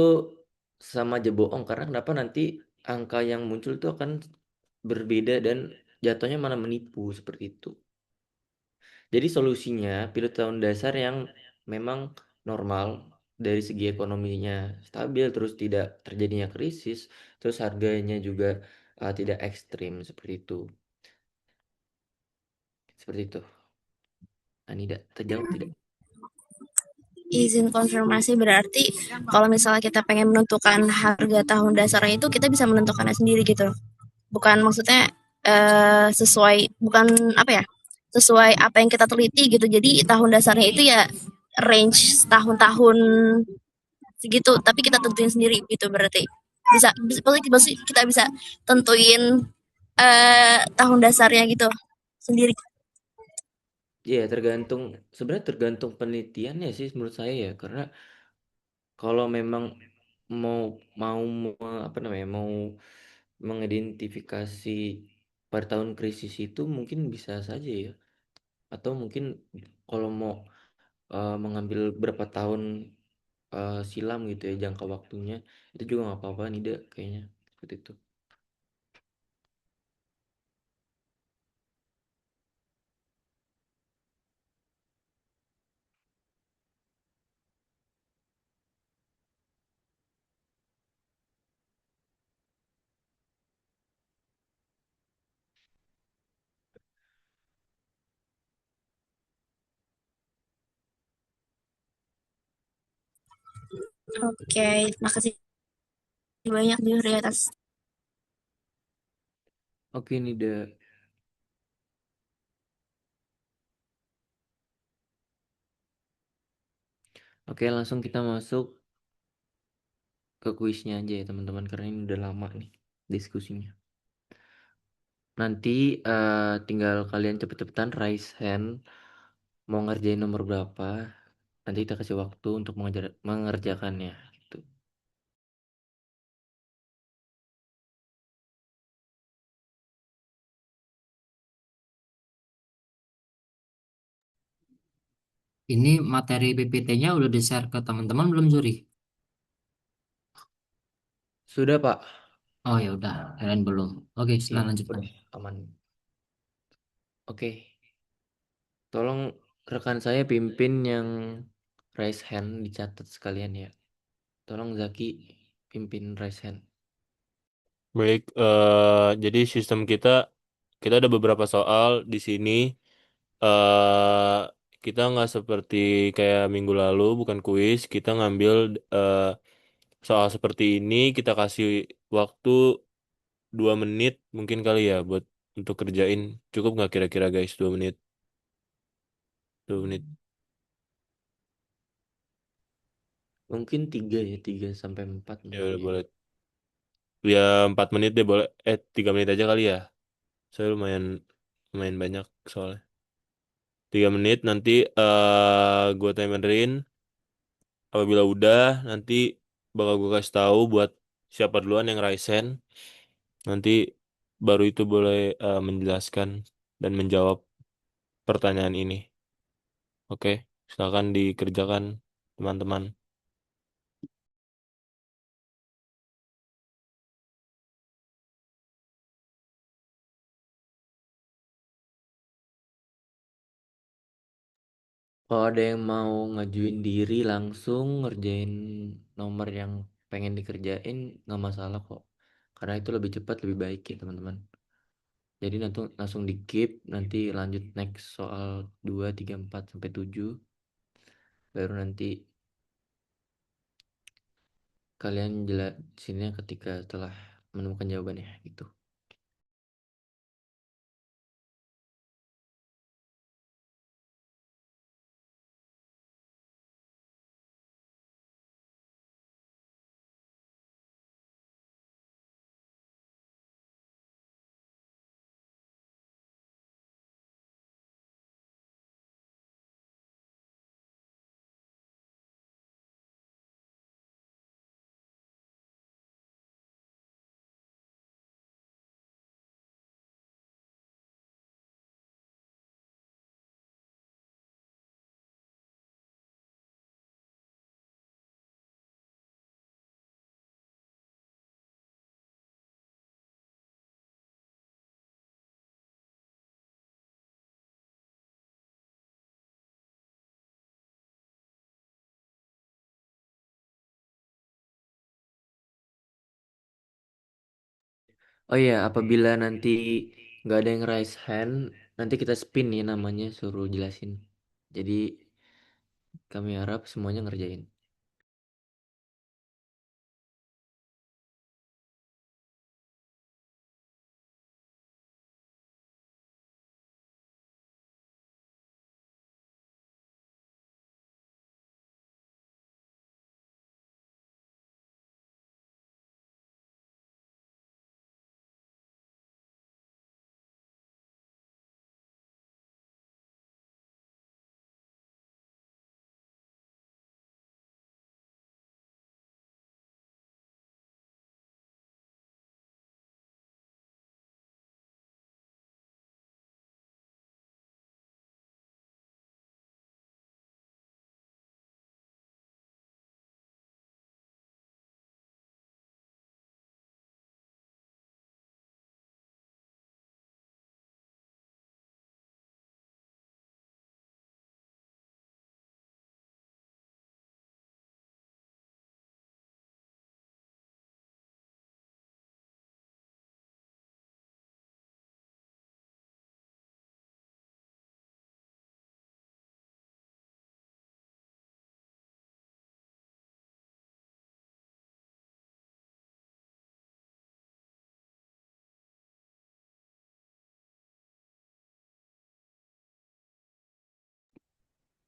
sama aja bohong. Karena kenapa nanti angka yang muncul itu akan berbeda dan jatuhnya malah menipu seperti itu. Jadi solusinya pilih tahun dasar yang memang normal dari segi ekonominya stabil, terus tidak terjadinya krisis, terus harganya juga tidak ekstrim seperti itu. Seperti itu. Anida, terjawab tidak? Izin konfirmasi berarti kalau misalnya kita pengen menentukan harga tahun dasarnya itu kita bisa menentukannya sendiri gitu. Bukan maksudnya sesuai bukan apa ya? Sesuai apa yang kita teliti gitu. Jadi tahun dasarnya itu ya range tahun-tahun segitu, tapi kita tentuin sendiri gitu berarti. Bisa kita bisa tentuin tahun dasarnya gitu sendiri. Iya, tergantung, sebenarnya tergantung penelitiannya sih menurut saya ya. Karena kalau memang mau mau apa namanya, mau mengidentifikasi pada tahun krisis itu mungkin bisa saja ya. Atau mungkin kalau mau mengambil berapa tahun silam gitu ya jangka waktunya, itu juga nggak apa-apa nih deh kayaknya seperti itu. Oke, makasih banyak Juri atas. Oke nih deh. Oke, langsung kita masuk ke kuisnya aja ya teman-teman, karena ini udah lama nih diskusinya. Nanti tinggal kalian cepet-cepetan raise hand mau ngerjain nomor berapa. Nanti kita kasih waktu untuk mengerjakannya gitu. Ini materi PPT-nya udah di-share ke teman-teman belum, Zuri? Sudah Pak? Oh ya udah, kalian belum. Oke, Iya, silahkan lanjutkan. udah aman. Oke, tolong rekan saya pimpin yang raise hand dicatat sekalian ya. Tolong Zaki pimpin raise hand. Baik, jadi sistem kita ada beberapa soal di sini. eh Kita nggak seperti kayak minggu lalu, bukan kuis. Kita ngambil eh, soal seperti ini, kita kasih waktu 2 menit mungkin kali ya buat untuk kerjain. Cukup nggak kira-kira guys 2 menit? 2 menit. Mungkin 3 ya, 3 sampai 4 Ya mungkin udah ya. boleh. Ya 4 menit deh boleh. 3 menit aja kali ya. Saya lumayan lumayan banyak soalnya. 3 menit nanti gue timerin. Apabila udah nanti bakal gue kasih tahu buat siapa duluan yang raise hand. Nanti baru itu boleh menjelaskan dan menjawab pertanyaan ini. Oke, silakan dikerjakan teman-teman. Kalau ada yang mau ngajuin diri langsung ngerjain nomor yang pengen dikerjain nggak masalah kok. Karena itu lebih cepat lebih baik ya teman-teman. Jadi nanti langsung di keep nanti lanjut next soal 2 3 4 sampai 7 baru nanti kalian jelasinnya ketika setelah menemukan jawabannya gitu. Oh iya, apabila nanti nggak ada yang raise hand, nanti kita spin ya namanya suruh jelasin. Jadi kami harap semuanya ngerjain.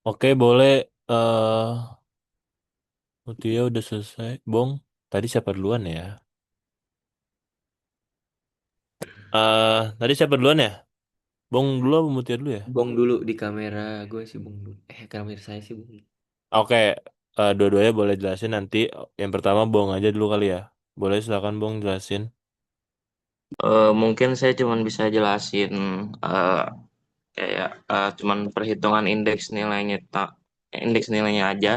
Oke, boleh. eh Mutia udah selesai. Bong, tadi siapa duluan ya? Tadi siapa duluan ya? Bong dulu apa Mutia dulu ya? Bong dulu di kamera gue sih Bong dulu. Kamera saya sih Bong. Oke, dua-duanya boleh jelasin nanti. Yang pertama Bong aja dulu kali ya. Boleh silakan Bong jelasin. Mungkin saya cuma bisa jelasin eh, kayak cuman perhitungan indeks nilainya aja.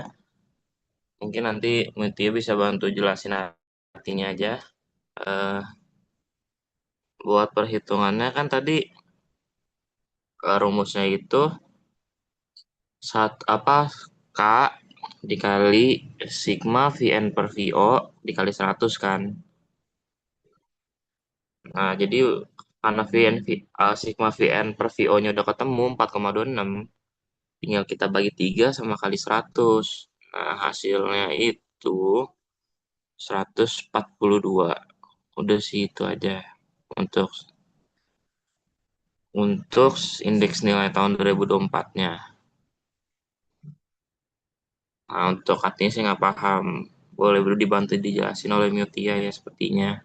Mungkin nanti Mutia bisa bantu jelasin artinya aja. Eh, Buat perhitungannya kan tadi rumusnya itu saat apa K dikali sigma Vn per VO dikali 100 kan. Nah, jadi karena sigma Vn per VO-nya udah ketemu 4,26, tinggal kita bagi 3 sama kali 100. Nah, hasilnya itu 142. Udah sih itu aja untuk untuk indeks nilai tahun 2024-nya. Nah, untuk artinya saya nggak paham. Boleh dulu dibantu dijelasin oleh Mutia ya sepertinya.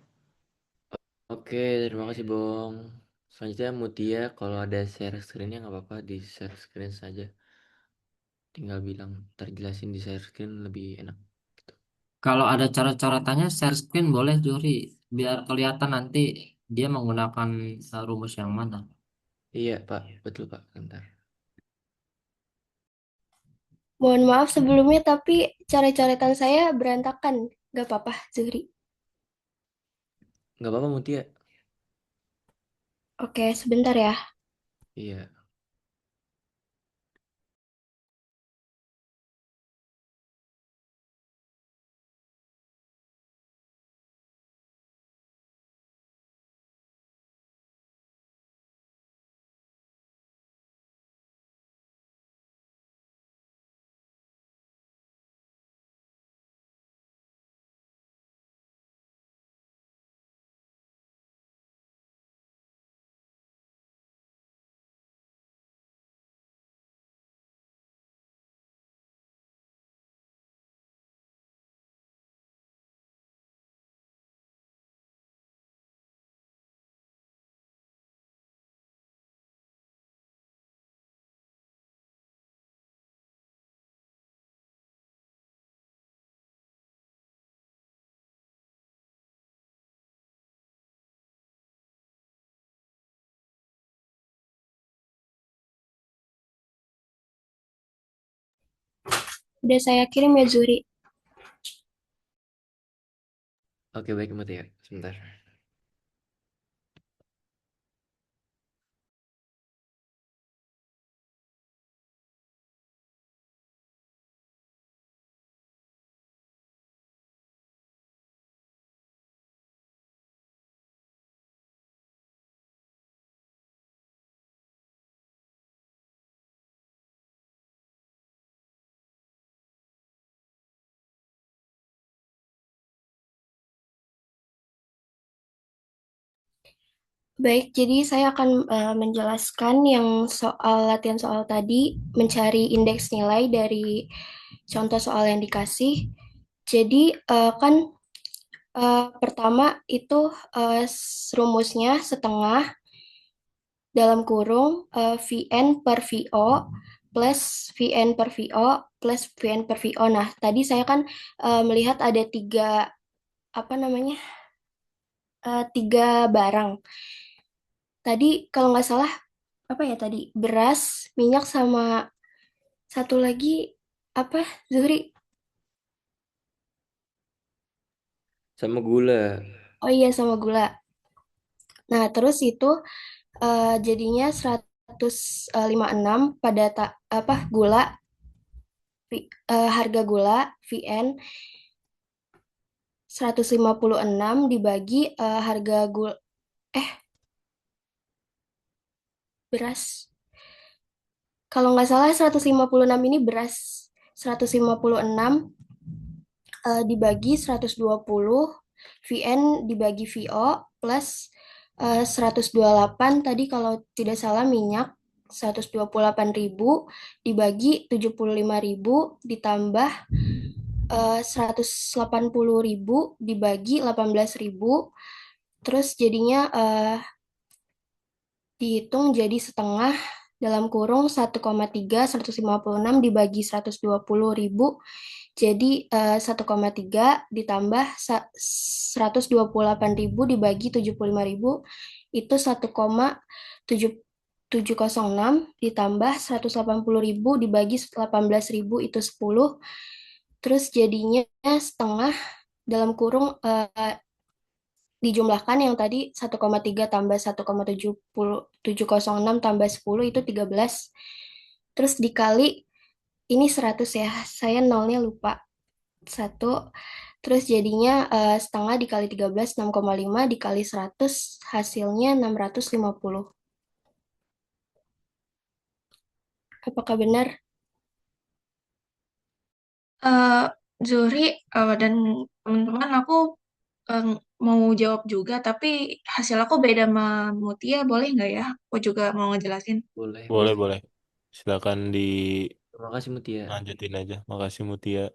Oke, terima kasih Bong. Selanjutnya Mutia, kalau ada share screen-nya nggak apa-apa, di share screen saja. Tinggal bilang, terjelasin di share screen lebih enak. Gitu. Kalau ada coret-coretannya share screen boleh Juri, biar kelihatan nanti dia menggunakan rumus yang mana. Iya Pak, betul Pak. Bentar. Mohon maaf sebelumnya, tapi coret-coretan saya berantakan. Gak apa-apa, Zuhri. Nggak apa-apa Mutia. Oke, sebentar ya. Iya. Udah saya kirim ya, Zuhri. Oke, baik Mutia. Sebentar. Baik, jadi saya akan menjelaskan yang soal latihan soal tadi, mencari indeks nilai dari contoh soal yang dikasih. Jadi kan pertama itu rumusnya setengah dalam kurung Vn per VO plus Vn per VO plus Vn per VO. Nah, tadi saya kan melihat ada apa namanya, tiga barang. Tadi kalau nggak salah apa ya tadi, beras, minyak sama satu lagi apa, Zuhri? Sama gula. Oh iya, sama gula. Nah, terus itu jadinya 156 pada apa gula, harga gula VN 156 dibagi harga gula beras. Kalau nggak salah 156 ini beras. 156 dibagi 120 VN dibagi VO plus 128 tadi kalau tidak salah minyak 128.000 dibagi 75.000 ditambah 180.000 dibagi 18.000 terus jadinya dihitung jadi setengah dalam kurung 1,3 156 dibagi 120.000 jadi 1,3 ditambah 128.000 dibagi 75.000 itu 1,706 ditambah 180.000 dibagi 18.000 itu 10. Terus jadinya setengah dalam kurung dijumlahkan yang tadi 1,3 tambah 1,706 tambah 10 itu 13. Terus dikali ini 100 ya, saya nolnya lupa. 1, terus jadinya setengah dikali 13, 6,5 dikali 100, hasilnya 650. Apakah benar? Eh, Zuri dan teman-teman aku eh, mau jawab juga, tapi hasil aku beda sama Mutia, boleh nggak ya? Aku juga mau ngejelasin. Boleh, Boleh, boleh. boleh. Silakan Terima kasih Mutia. dilanjutin aja. Makasih Mutia.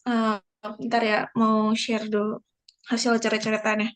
Eh, Bentar ya, mau share dulu hasil coret-coretannya.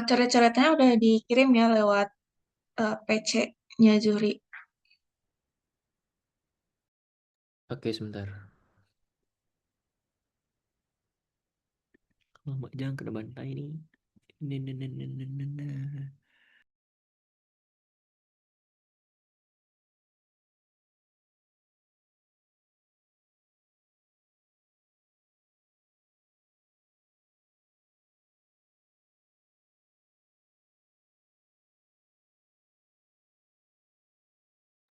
Coret-coretannya udah dikirim ya lewat PC-nya Zuri. Oke, sebentar. Mama jangan kena bantai nih. Nah.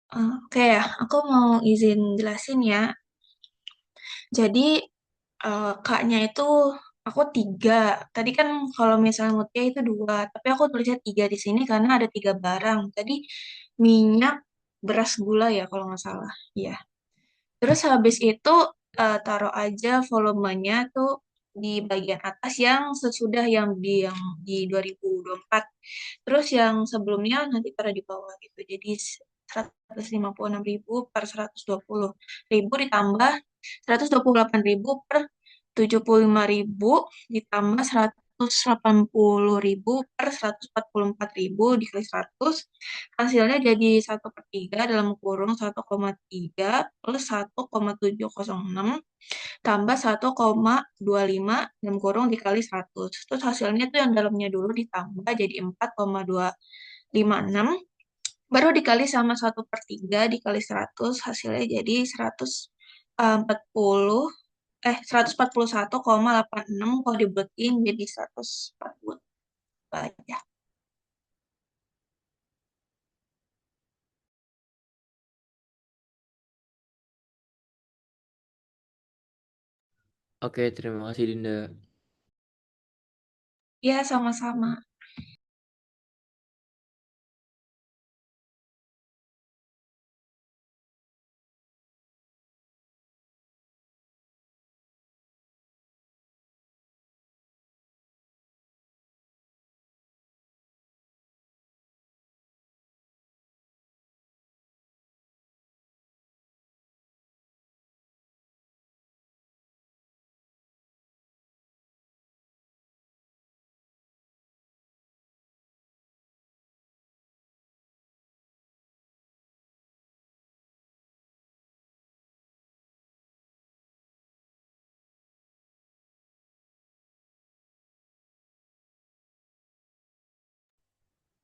Oke ya, aku mau izin jelasin ya. Jadi kaknya itu aku tiga. Tadi kan kalau misalnya Mutia itu dua, tapi aku tulisnya tiga di sini karena ada tiga barang. Tadi minyak, beras, gula ya kalau nggak salah. Iya. Terus habis itu taruh aja volumenya tuh di bagian atas yang sesudah yang di 2024. Terus yang sebelumnya nanti taruh di bawah gitu. Jadi 156.000 per 120.000 ditambah 128.000 per 75.000 ditambah 180.000 per 144.000 dikali 100, hasilnya jadi 1/3 dalam kurung 1,3 plus 1,706 tambah 1,25 dalam kurung dikali 100. Terus hasilnya tuh yang dalamnya dulu ditambah jadi 4,256 baru dikali sama 1/3 dikali 100 hasilnya jadi 141,86 kalau dibulatin jadi 140 aja. Oke, terima kasih Dinda. Ya, sama-sama.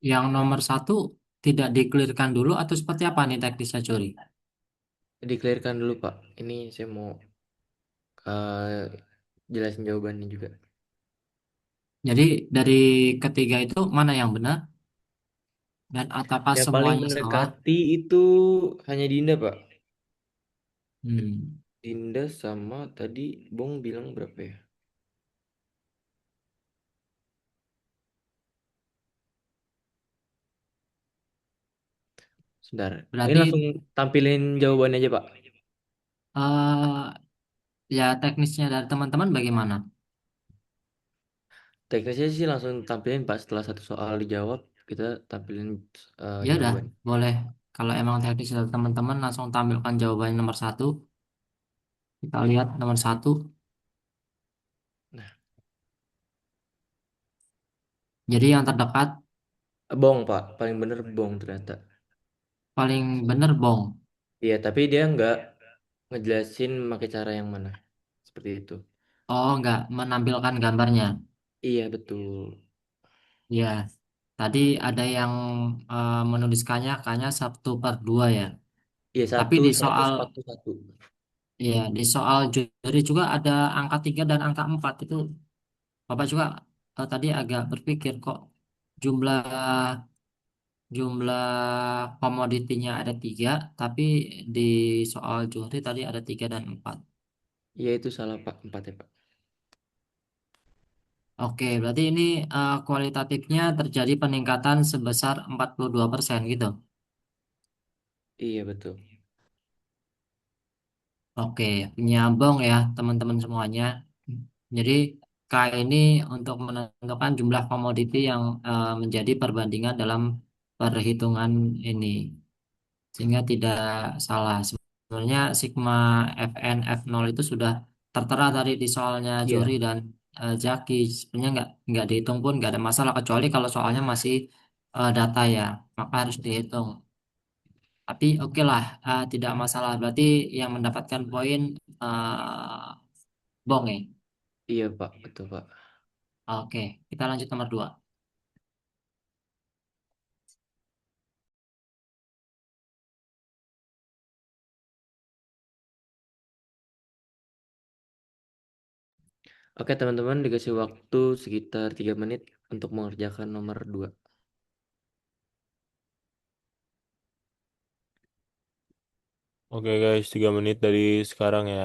Yang nomor 1 tidak dikelirkan dulu atau seperti apa nih teknisnya Curi? Dikelirkan dulu, Pak. Ini saya mau jelasin jawabannya juga. Jadi dari ketiga itu mana yang benar dan apakah Yang paling semuanya salah? mendekati itu hanya Dinda, Pak. Hmm. Dinda sama tadi Bong bilang berapa ya? Sebentar. Ini Berarti langsung tampilin jawabannya aja, Pak. ya teknisnya dari teman-teman bagaimana? Teknisnya sih langsung tampilin, Pak. Setelah satu soal dijawab, kita tampilin Ya udah, jawaban. boleh. Kalau emang teknis dari teman-teman langsung tampilkan jawabannya nomor 1. Kita lihat nomor 1. Nah, Jadi yang terdekat Bong, Pak. Paling bener bong ternyata. Paling bener bong. Iya, tapi dia nggak ngejelasin pakai cara yang mana. Seperti itu. Oh, nggak menampilkan gambarnya. Iya, betul. Ya, tadi ada yang menuliskannya kayaknya 1/2 ya. Iya, Tapi satu di seratus soal empat puluh satu. ya di soal juri juga ada angka 3 dan angka 4 itu Bapak juga tadi agak berpikir kok jumlah jumlah komoditinya ada 3, tapi di soal juri tadi ada 3 dan 4. Iya, itu salah, Pak. 4 ya, Pak. Oke, berarti ini kualitatifnya terjadi peningkatan sebesar 42% gitu. Iya, betul. Oke, nyambung ya teman-teman semuanya. Jadi K ini untuk menentukan jumlah komoditi yang menjadi perbandingan dalam perhitungan ini. Sehingga tidak salah. Sebenarnya sigma Fn F0 itu sudah tertera tadi di soalnya Juri Iya, dan Zaki. Sebenarnya nggak dihitung pun nggak ada masalah kecuali kalau soalnya masih data ya, maka harus dihitung. Tapi oke lah, tidak masalah. Berarti yang mendapatkan poin Bong ya. iya, Pak. Betul, Pak. Oke, kita lanjut nomor 2. Oke, teman-teman, dikasih waktu sekitar 3 menit untuk mengerjakan nomor 2. Oke guys, 3 menit dari sekarang ya.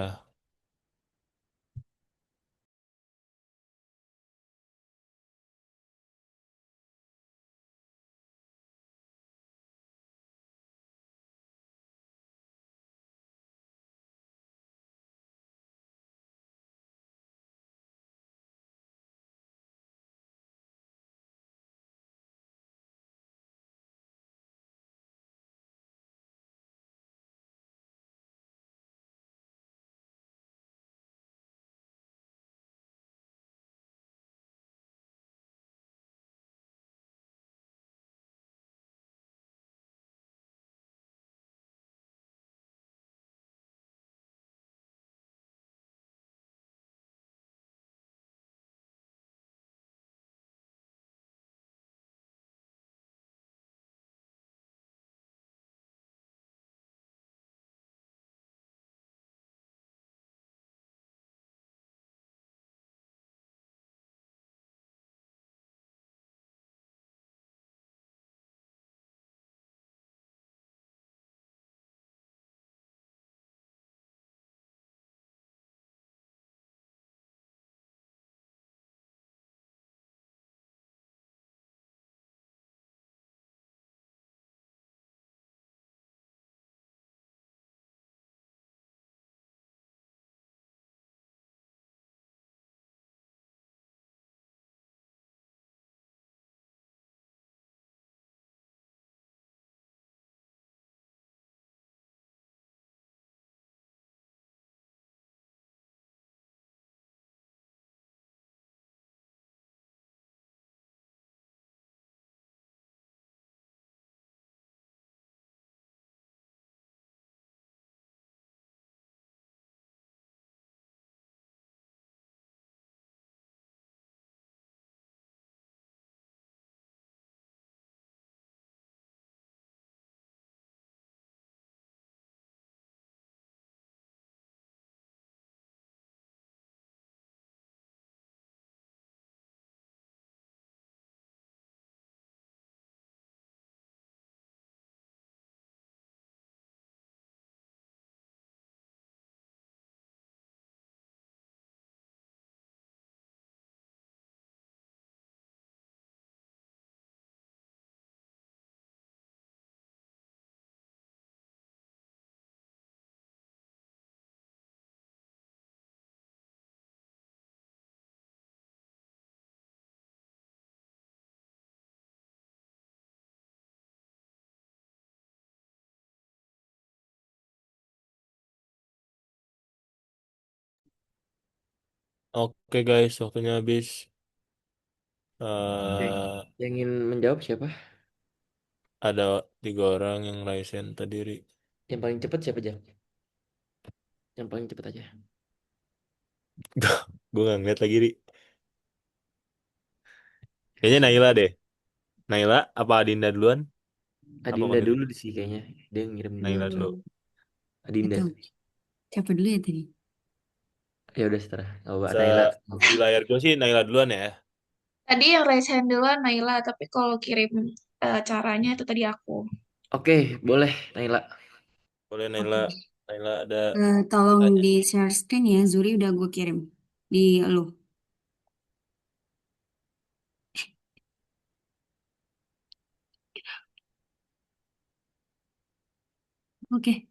Oke guys, waktunya habis. Oke. eh Yang ingin menjawab siapa? ada 3 orang yang raise hand tadi, Ri. Yang paling cepat siapa aja? Yang paling cepat aja. Gue nggak ngeliat lagi, Ri. Kayaknya Naila deh. Naila, apa Adinda duluan? Apa Adinda Konil? dulu sih kayaknya. Dia ngirim duluan. Naila dulu. Adinda. Atau siapa dulu ya tadi? Ya udah setelah. Oh, Se Naila. di layar gue sih Naila duluan ya. Tadi yang raise hand duluan Naila, tapi kalau kirim caranya itu tadi aku. Oke, boleh Naila. Boleh Naila. Oke. Naila ada Tolong tanya. di share screen ya. Zuri udah gue kirim di lu. Oke.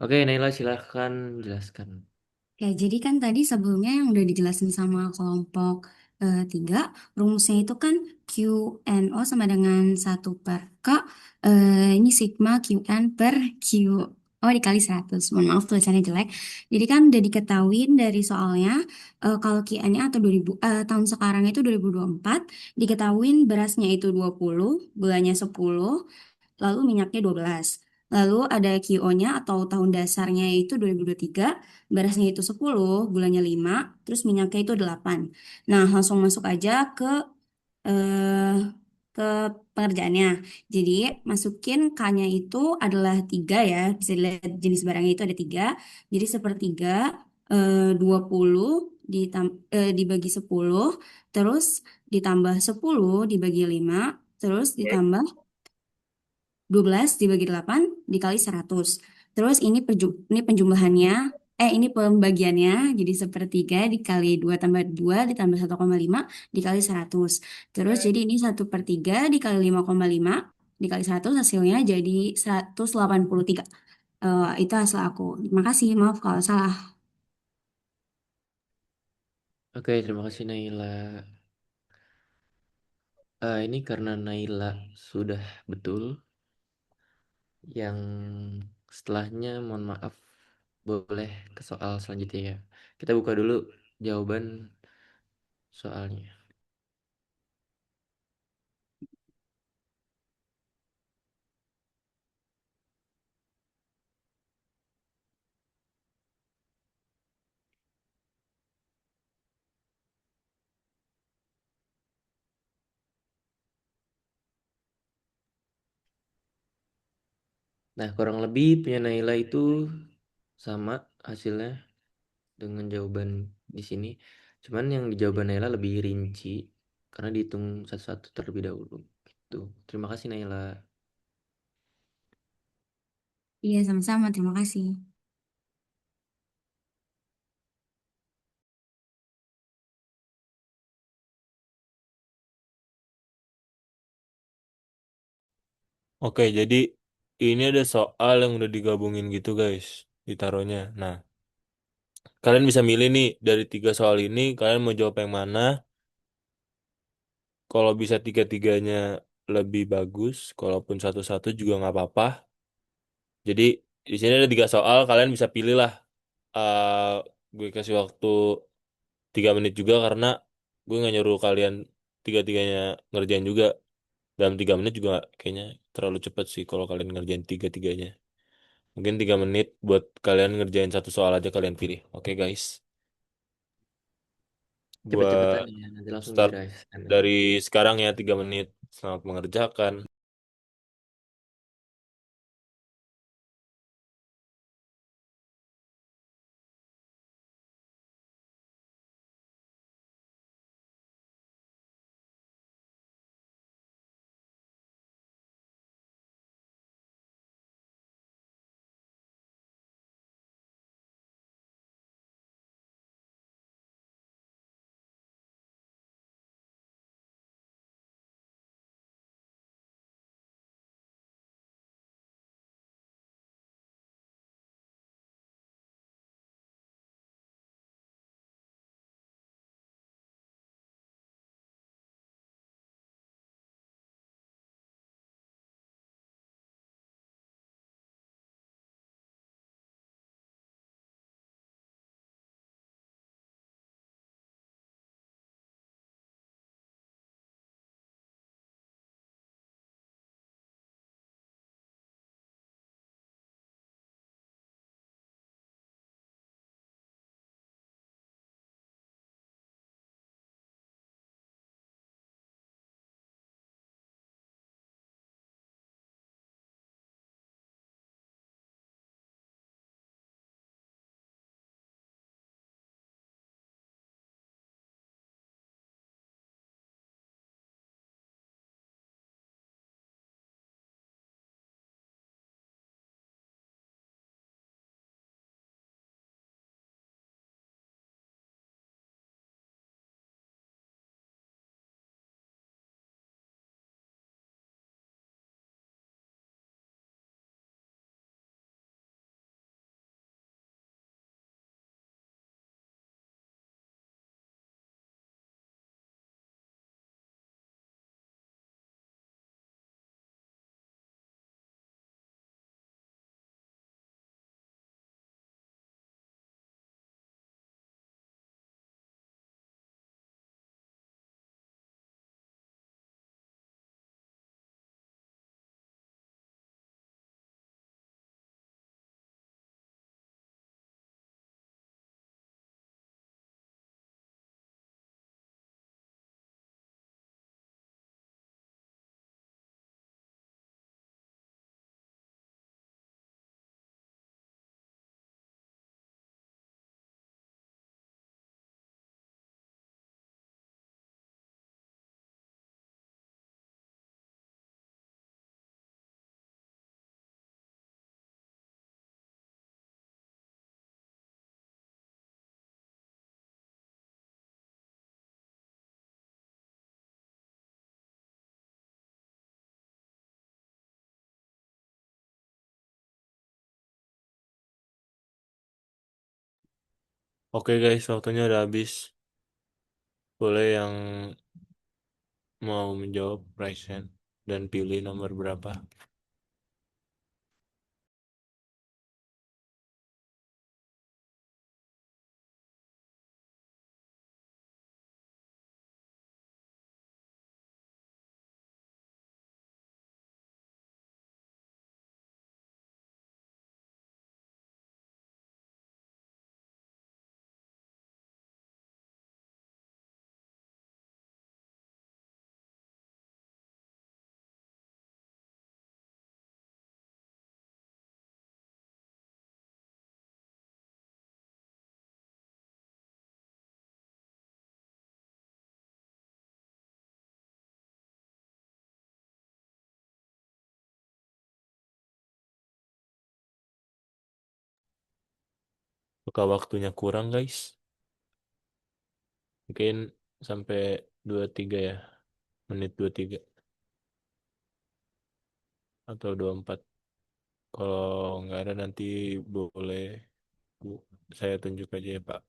Oke, Naila silahkan jelaskan. Ya, jadi kan tadi sebelumnya yang udah dijelasin sama kelompok 3, rumusnya itu kan QNO sama dengan 1/K, ini sigma QN per QO dikali 100. Mohon maaf tulisannya jelek. Jadi kan udah diketahuin dari soalnya, kalau QN-nya atau 2000, tahun sekarang itu 2024, diketahuin berasnya itu 20, gulanya 10, lalu minyaknya 12. Lalu ada QO-nya atau tahun dasarnya itu 2023, berasnya itu 10, gulanya 5, terus minyaknya itu 8. Nah, langsung masuk aja eh, ke pengerjaannya. Jadi, masukin K-nya itu adalah 3 ya, bisa dilihat jenis barangnya itu ada 3. Jadi, sepertiga 20 dibagi 10, terus ditambah 10 dibagi 5, terus ditambah 12 dibagi 8 dikali 100. Terus ini penjumlahannya, ini pembagiannya, jadi sepertiga dikali 2 tambah 2 ditambah 1,5 dikali 100. Terus jadi ini 1/3 dikali 5,5 dikali 100 hasilnya jadi 183. Itu hasil aku. Terima kasih, maaf kalau salah. Oke, terima kasih Naila. Ini karena Naila sudah betul. Yang setelahnya mohon maaf, boleh ke soal selanjutnya ya. Kita buka dulu jawaban soalnya. Nah, kurang lebih punya Naila itu sama hasilnya dengan jawaban di sini. Cuman yang di jawaban Naila lebih rinci karena dihitung satu-satu terlebih dahulu. Gitu. Terima kasih Naila. Iya, sama-sama. Terima kasih. Oke, jadi ini ada soal yang udah digabungin gitu guys, ditaruhnya. Nah, kalian bisa milih nih dari 3 soal ini, kalian mau jawab yang mana? Kalau bisa tiga-tiganya lebih bagus, kalaupun satu-satu juga nggak apa-apa. Jadi di sini ada 3 soal, kalian bisa pilih lah. Eh, gue kasih waktu 3 menit juga karena gue nggak nyuruh kalian tiga-tiganya ngerjain juga. Dalam 3 menit juga kayaknya terlalu cepat sih kalau kalian ngerjain tiga-tiganya. Mungkin 3 menit buat kalian ngerjain satu soal aja kalian pilih. Oke guys. Cepet-cepetan Buat ya, nanti langsung start dirasakan. dari sekarang ya 3 menit. Selamat mengerjakan. Oke guys, waktunya udah habis. Boleh yang mau menjawab raise hand dan pilih nomor berapa. Buka waktunya kurang guys. Mungkin sampai 23 ya. Menit 23 atau 24. Kalau nggak ada nanti boleh Bu, saya tunjuk aja ya Pak.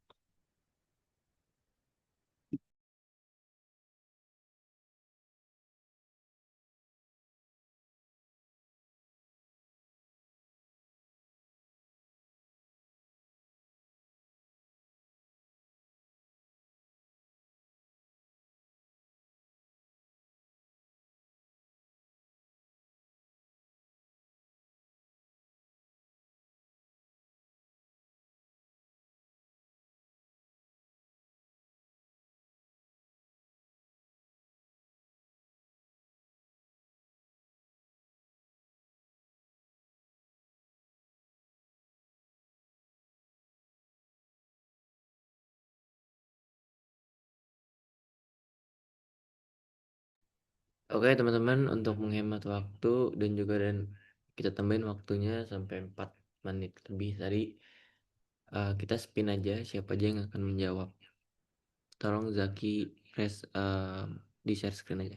Oke teman-teman, untuk menghemat waktu dan kita tambahin waktunya sampai 4 menit lebih tadi. Kita spin aja siapa aja yang akan menjawab. Tolong Zaki press di share screen aja.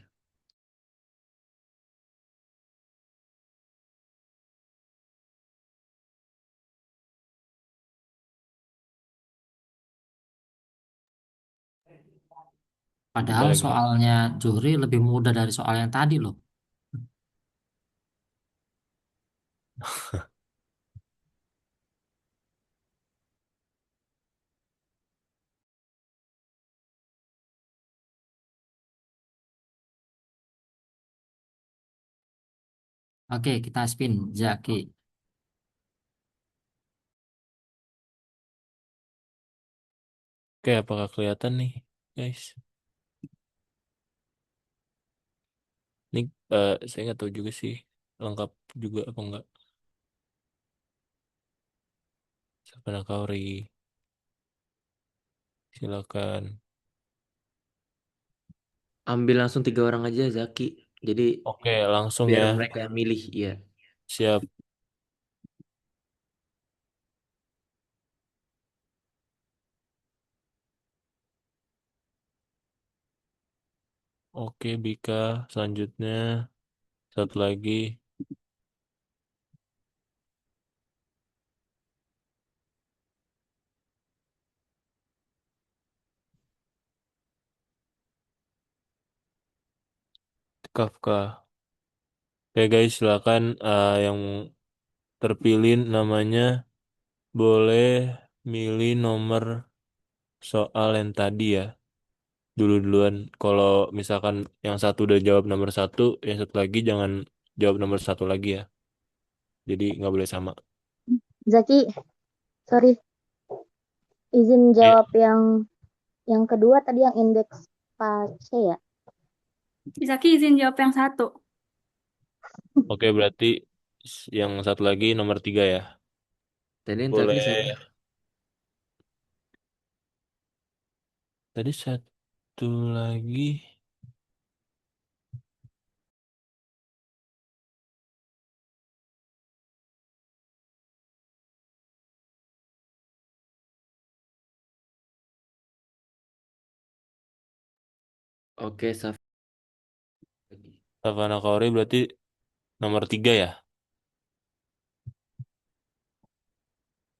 Padahal Lagi. soalnya juri lebih mudah dari soal yang tadi loh. Oke, kita spin Zaki. Oke, apakah kelihatan nih guys? Ini saya nggak tahu juga sih lengkap juga apa enggak. Savana Kauri, silakan. Ambil langsung 3 orang aja Zaki. Jadi Oke, langsung biar ya. mereka yang milih ya. Siap. Oke, Bika. Selanjutnya satu lagi. Kafka. Oke guys, silakan yang terpilih namanya boleh milih nomor soal yang tadi ya. Duluan. Kalau misalkan yang satu udah jawab nomor satu, yang satu lagi jangan jawab nomor satu lagi ya. Jadi nggak boleh sama. Zaki, sorry, izin Ya, jawab yang kedua tadi yang indeks Pace ya. Zaki izin jawab yang satu. oke berarti yang satu lagi nomor 3 ya. Tadi yang terakhir siapa? Boleh. Tadi satu lagi. Oke, Saf. Savana Kaori berarti nomor 3 ya.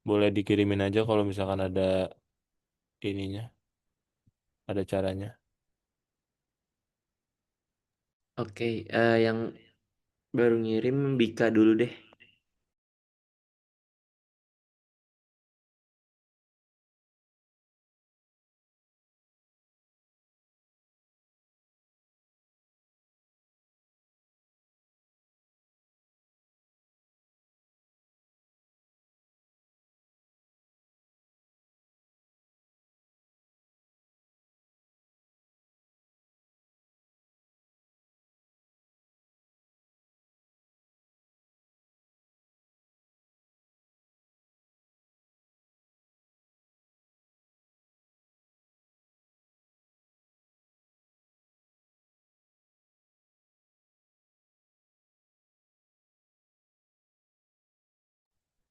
Boleh dikirimin aja kalau misalkan ada ininya, ada caranya. Oke, yang baru ngirim Bika dulu deh.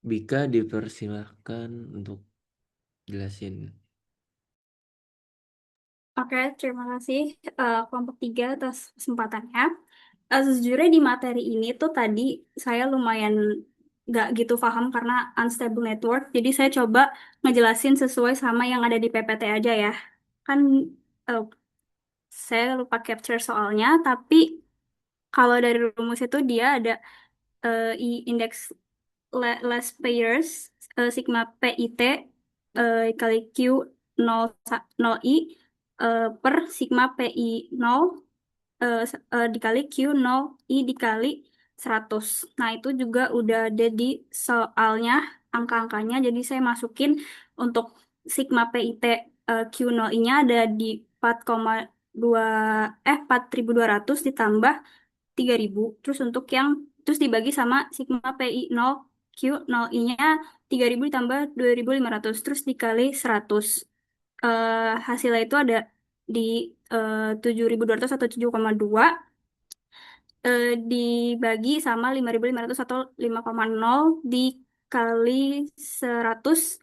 Bika dipersilahkan untuk jelasin. Oke, terima kasih kelompok 3 atas kesempatannya. Sejujurnya di materi ini tuh tadi saya lumayan nggak gitu paham karena unstable network. Jadi saya coba ngejelasin sesuai sama yang ada di PPT aja ya. Kan eh, saya lupa capture soalnya, tapi kalau dari rumus itu dia ada I indeks less payers sigma PIT kali Q 0 I per sigma PI 0 dikali Q 0 I dikali 100. Nah, itu juga udah ada di soalnya angka-angkanya. Jadi saya masukin untuk sigma PIT Q 0 I-nya ada di 4,2 4.200 ditambah 3.000. Terus untuk yang terus dibagi sama sigma PI 0 Q 0 I-nya 3.000 ditambah 2.500 terus dikali 100. Hasilnya itu ada di 7.200 atau 7,2 dibagi sama 5.500 atau 5,0 dikali 100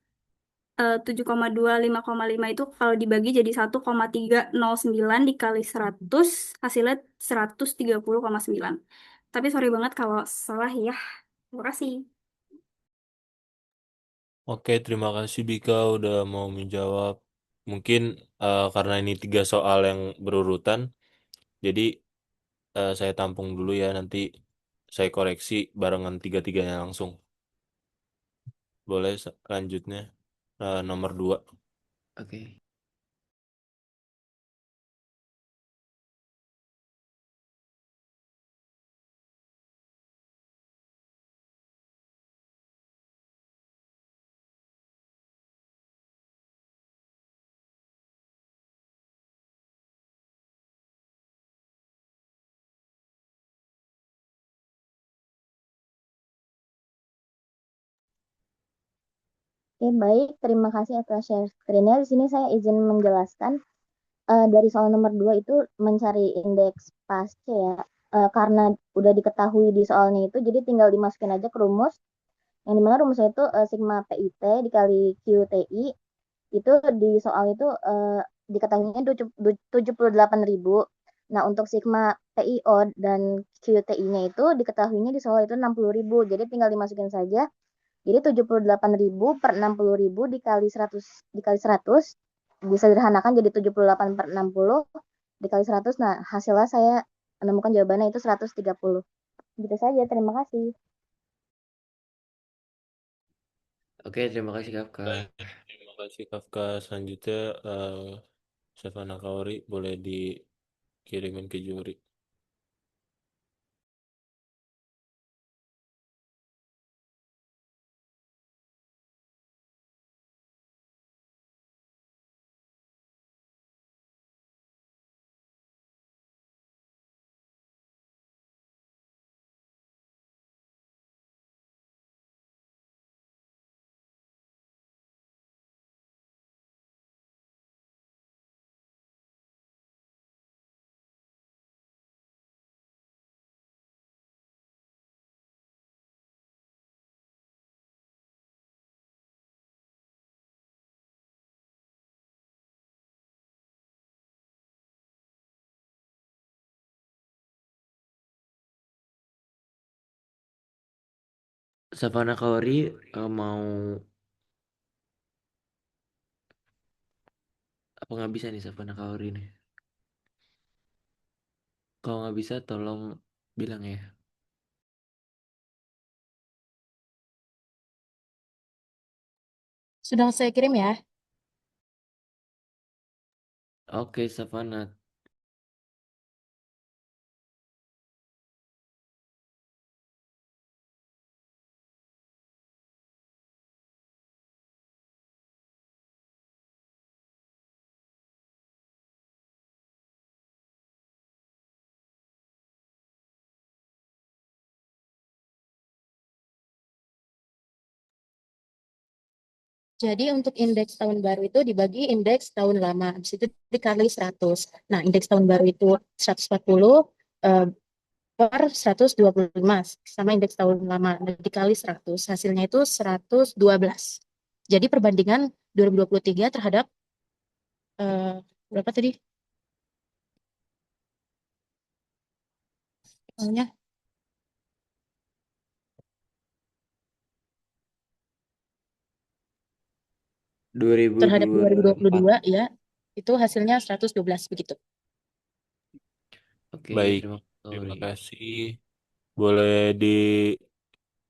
7,2 5,5 itu kalau dibagi jadi 1,309 dikali 100 hasilnya 130,9. Tapi sorry banget kalau salah ya. Terima kasih. Oke, terima kasih Bika udah mau menjawab. Mungkin karena ini 3 soal yang berurutan, jadi saya tampung dulu ya, nanti saya koreksi barengan 3-tiganya langsung. Boleh selanjutnya nomor 2. Oke. Oke, baik. Terima kasih atas share screen-nya. Di sini saya izin menjelaskan dari soal nomor 2 itu mencari indeks pasca ya. Karena udah diketahui di soalnya itu, jadi tinggal dimasukin aja ke rumus. Yang dimana rumusnya itu sigma PIT dikali QTI. Itu di soal itu diketahuinya 78.000. Nah, untuk sigma PIO dan QTI-nya itu diketahuinya di soal itu 60.000. Jadi tinggal dimasukin saja. Jadi 78.000 per 60.000 dikali 100 dikali 100 disederhanakan jadi 78 per 60 dikali 100. Nah, hasilnya saya menemukan jawabannya itu 130. Gitu saja. Terima kasih. Oke, terima kasih Kafka. Baik, terima kasih Kafka. Selanjutnya Savana Kaori boleh dikirimin ke juri. Savana Kaori mau nggak bisa nih Savana Kaori nih? Kalau nggak bisa tolong bilang ya. Sudah saya kirim ya. Oke, Savana. Jadi untuk indeks tahun baru itu dibagi indeks tahun lama, habis itu dikali 100. Nah, indeks tahun baru itu 140 eh, per 125 sama indeks tahun lama dikali 100. Hasilnya itu 112. Jadi perbandingan 2023 terhadap eh, berapa tadi? Soalnya terhadap 2024. 2022 ya, itu hasilnya 112 begitu. Oke, Baik, terima kasih. terima Kaori. kasih. Boleh di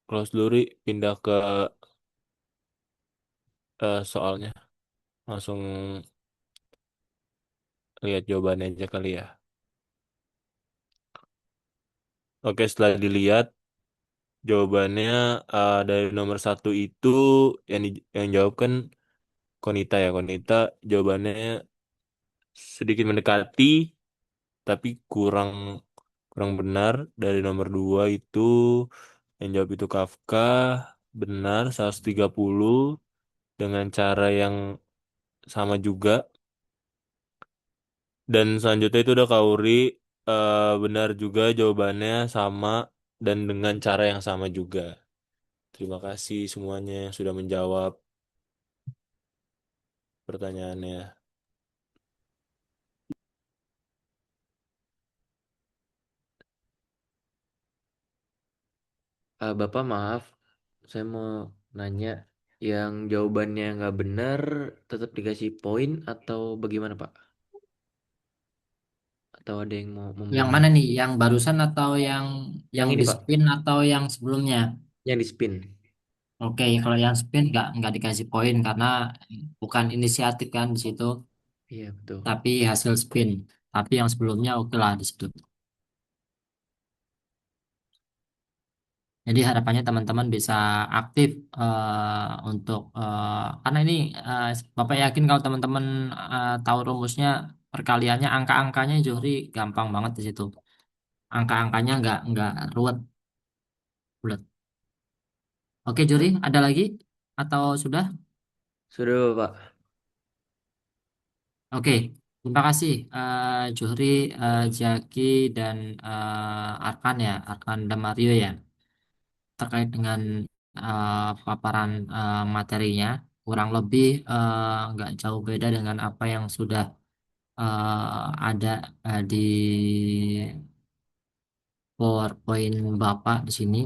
close dulu, Ri. Pindah ke soalnya. Langsung lihat jawabannya aja kali ya. Oke, setelah dilihat jawabannya dari nomor satu itu yang jawab kan Konita ya. Konita jawabannya sedikit mendekati tapi kurang kurang benar. Dari nomor dua itu yang jawab itu Kafka, benar 130 dengan cara yang sama juga. Dan selanjutnya itu udah Kauri, benar juga jawabannya sama dan dengan cara yang sama juga. Terima kasih semuanya yang sudah menjawab pertanyaannya. Bapak maaf, saya mau nanya, yang jawabannya nggak benar tetap dikasih poin atau bagaimana Pak? Atau ada yang mau Yang memberi? mana nih? Yang barusan atau Yang yang ini di Pak, spin atau yang sebelumnya? yang di spin. Oke, kalau yang spin nggak dikasih poin karena bukan inisiatif kan di situ, Iya betul. tapi hasil spin. Tapi yang sebelumnya oke lah di situ. Jadi harapannya teman-teman bisa aktif untuk karena ini Bapak yakin kalau teman-teman tahu rumusnya perkaliannya angka-angkanya Johri gampang banget di situ. Angka-angkanya nggak ruwet. Bulat. Oke Johri, ada lagi atau sudah? Sudah Bapak. Oke, terima kasih Johri, Jaki dan Arkan ya, Arkan dan Mario ya, terkait dengan paparan materinya. Kurang lebih nggak jauh beda dengan apa yang sudah ada di PowerPoint Bapak di sini.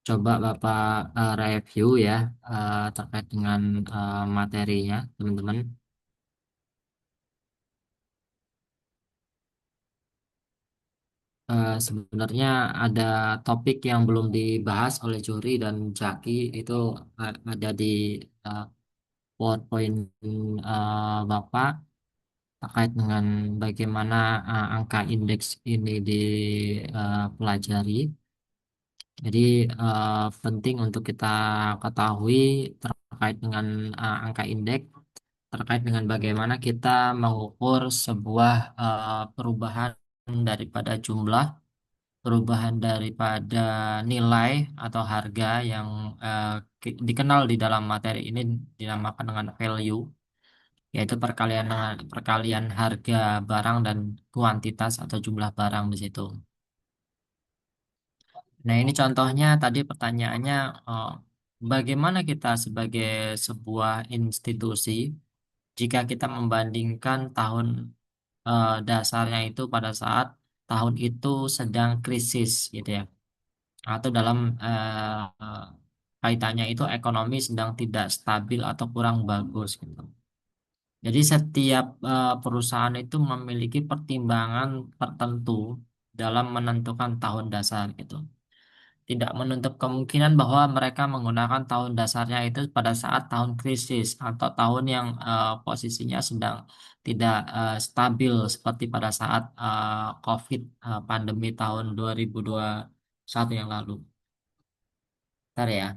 Coba Bapak review ya terkait dengan materinya, teman-teman. Sebenarnya ada topik yang belum dibahas oleh Juri dan Jaki itu ada di uh, PowerPoint Bapak terkait dengan bagaimana angka indeks ini dipelajari. Jadi penting untuk kita ketahui terkait dengan angka indeks, terkait dengan bagaimana kita mengukur sebuah perubahan daripada jumlah, perubahan daripada nilai atau harga yang dikenal di dalam materi ini dinamakan dengan value, yaitu perkalian harga barang dan kuantitas atau jumlah barang di situ. Nah, ini contohnya tadi pertanyaannya bagaimana kita sebagai sebuah institusi jika kita membandingkan tahun dasarnya itu pada saat tahun itu sedang krisis gitu ya, atau dalam kaitannya itu ekonomi sedang tidak stabil atau kurang bagus gitu. Jadi setiap perusahaan itu memiliki pertimbangan tertentu dalam menentukan tahun dasar gitu. Tidak menutup kemungkinan bahwa mereka menggunakan tahun dasarnya itu pada saat tahun krisis atau tahun yang posisinya sedang tidak stabil seperti pada saat COVID pandemi tahun 2021 yang lalu. Bentar ya.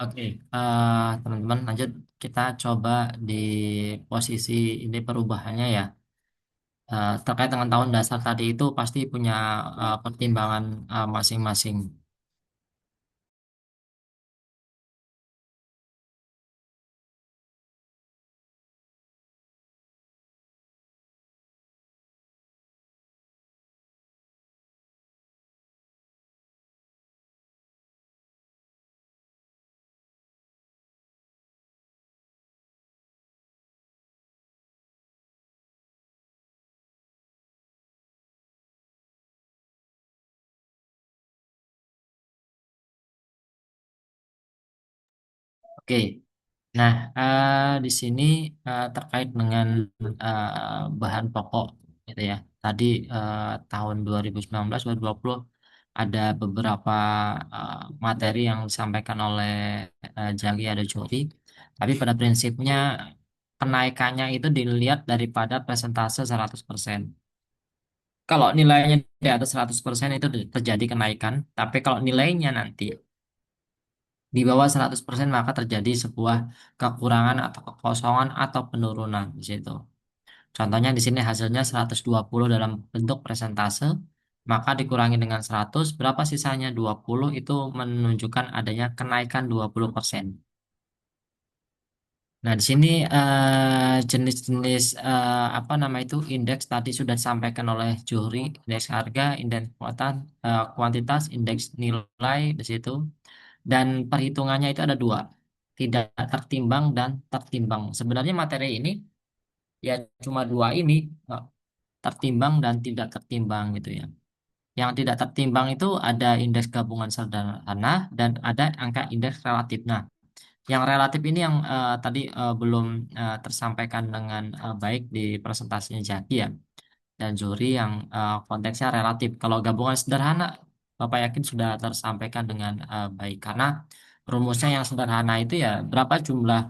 Oke, teman-teman lanjut kita coba di posisi ini perubahannya ya. Terkait dengan tahun dasar tadi itu pasti punya pertimbangan masing-masing. Oke, nah di sini terkait dengan bahan pokok gitu ya. Tadi tahun 2019-2020 ada beberapa eh, materi yang disampaikan oleh Jagi ada Jori. Tapi pada prinsipnya kenaikannya itu dilihat daripada persentase 100%. Kalau nilainya di atas 100% itu terjadi kenaikan, tapi kalau nilainya nanti di bawah 100% maka terjadi sebuah kekurangan atau kekosongan atau penurunan di situ. Contohnya di sini hasilnya 120 dalam bentuk presentase, maka dikurangi dengan 100, berapa sisanya? 20 itu menunjukkan adanya kenaikan 20%. Nah, di sini jenis-jenis apa nama itu indeks tadi sudah disampaikan oleh juri, indeks harga, indeks kuantitas, indeks nilai di situ. Dan perhitungannya itu ada dua, tidak tertimbang dan tertimbang. Sebenarnya materi ini ya cuma dua ini, eh, tertimbang dan tidak tertimbang gitu ya. Yang tidak tertimbang itu ada indeks gabungan sederhana dan ada angka indeks relatif. Nah, yang relatif ini yang tadi belum tersampaikan dengan baik di presentasinya Jaki ya dan juri yang konteksnya relatif. Kalau gabungan sederhana, Bapak yakin sudah tersampaikan dengan baik karena rumusnya yang sederhana itu ya berapa jumlah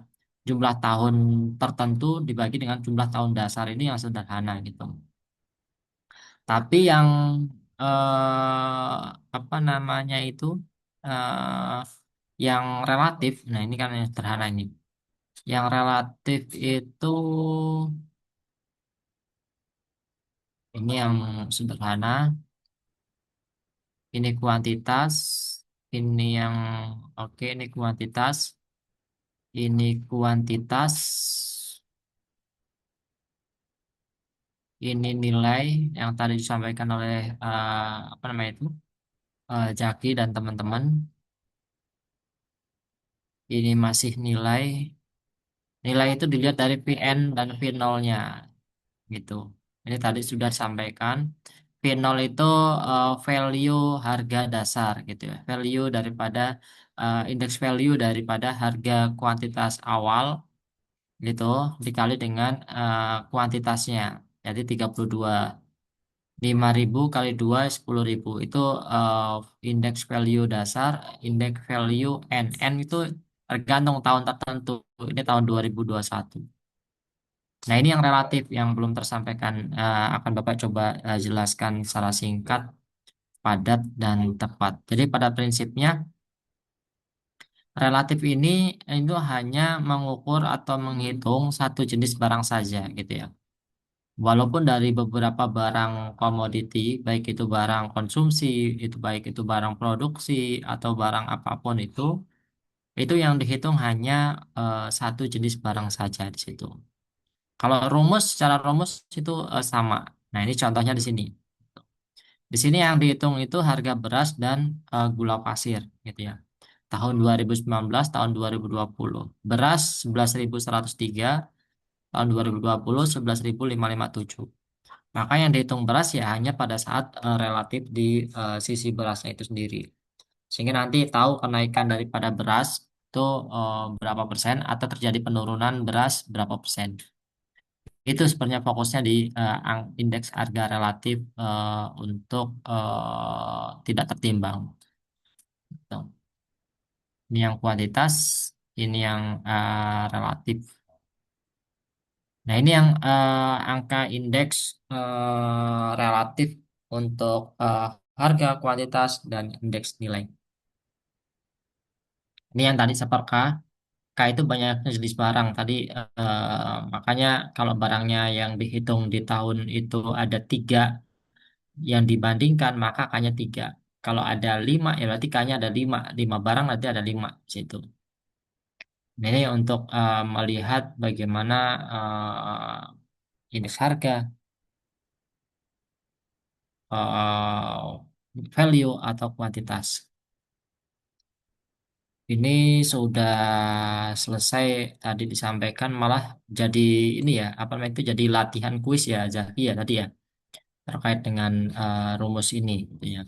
jumlah tahun tertentu dibagi dengan jumlah tahun dasar ini yang sederhana gitu. Tapi yang apa namanya itu eh, yang relatif, nah ini kan yang sederhana ini. Yang relatif itu ini yang sederhana. Ini kuantitas, ini yang oke, ini kuantitas, ini kuantitas, ini nilai yang tadi disampaikan oleh apa namanya itu Jaki dan teman-teman. Ini masih nilai, nilai itu dilihat dari PN dan V0-nya gitu. Ini tadi sudah disampaikan. V0 itu value harga dasar gitu ya. Value daripada indeks value daripada harga kuantitas awal gitu dikali dengan kuantitasnya. Jadi 32. 5.000 kali 2 10.000 itu eh, indeks value dasar, indeks value N. N itu tergantung tahun tertentu. Ini tahun 2021. Nah, ini yang relatif yang belum tersampaikan. Akan Bapak coba jelaskan secara singkat, padat, dan tepat. Jadi pada prinsipnya Relatif ini itu hanya mengukur atau menghitung satu jenis barang saja gitu ya. Walaupun dari beberapa barang komoditi, baik itu barang konsumsi, itu baik itu barang produksi atau barang apapun itu yang dihitung hanya satu jenis barang saja di situ. Kalau rumus, secara rumus itu sama. Nah, ini contohnya di sini. Di sini yang dihitung itu harga beras dan gula pasir, gitu ya. Tahun 2019, tahun 2020. Beras 11.103, tahun 2020 11.557. Maka yang dihitung beras ya hanya pada saat relatif di sisi berasnya itu sendiri. Sehingga nanti tahu kenaikan daripada beras itu berapa persen atau terjadi penurunan beras berapa persen. Itu sebenarnya fokusnya di indeks harga relatif untuk tidak tertimbang. Gitu. Ini yang kuantitas, ini yang relatif. Nah, ini yang angka indeks relatif untuk harga, kuantitas, dan indeks nilai. Ini yang tadi seperka. K itu banyak jenis barang tadi, makanya kalau barangnya yang dihitung di tahun itu ada 3 yang dibandingkan, maka K-nya 3. Kalau ada 5, ya berarti K-nya ada 5. 5 barang nanti ada 5 di situ. Nah, ini untuk melihat bagaimana indeks harga, value atau kuantitas. Ini sudah selesai tadi disampaikan, malah jadi ini ya, apa namanya itu jadi latihan kuis ya, Zaki ya tadi ya, terkait dengan rumus ini gitu ya.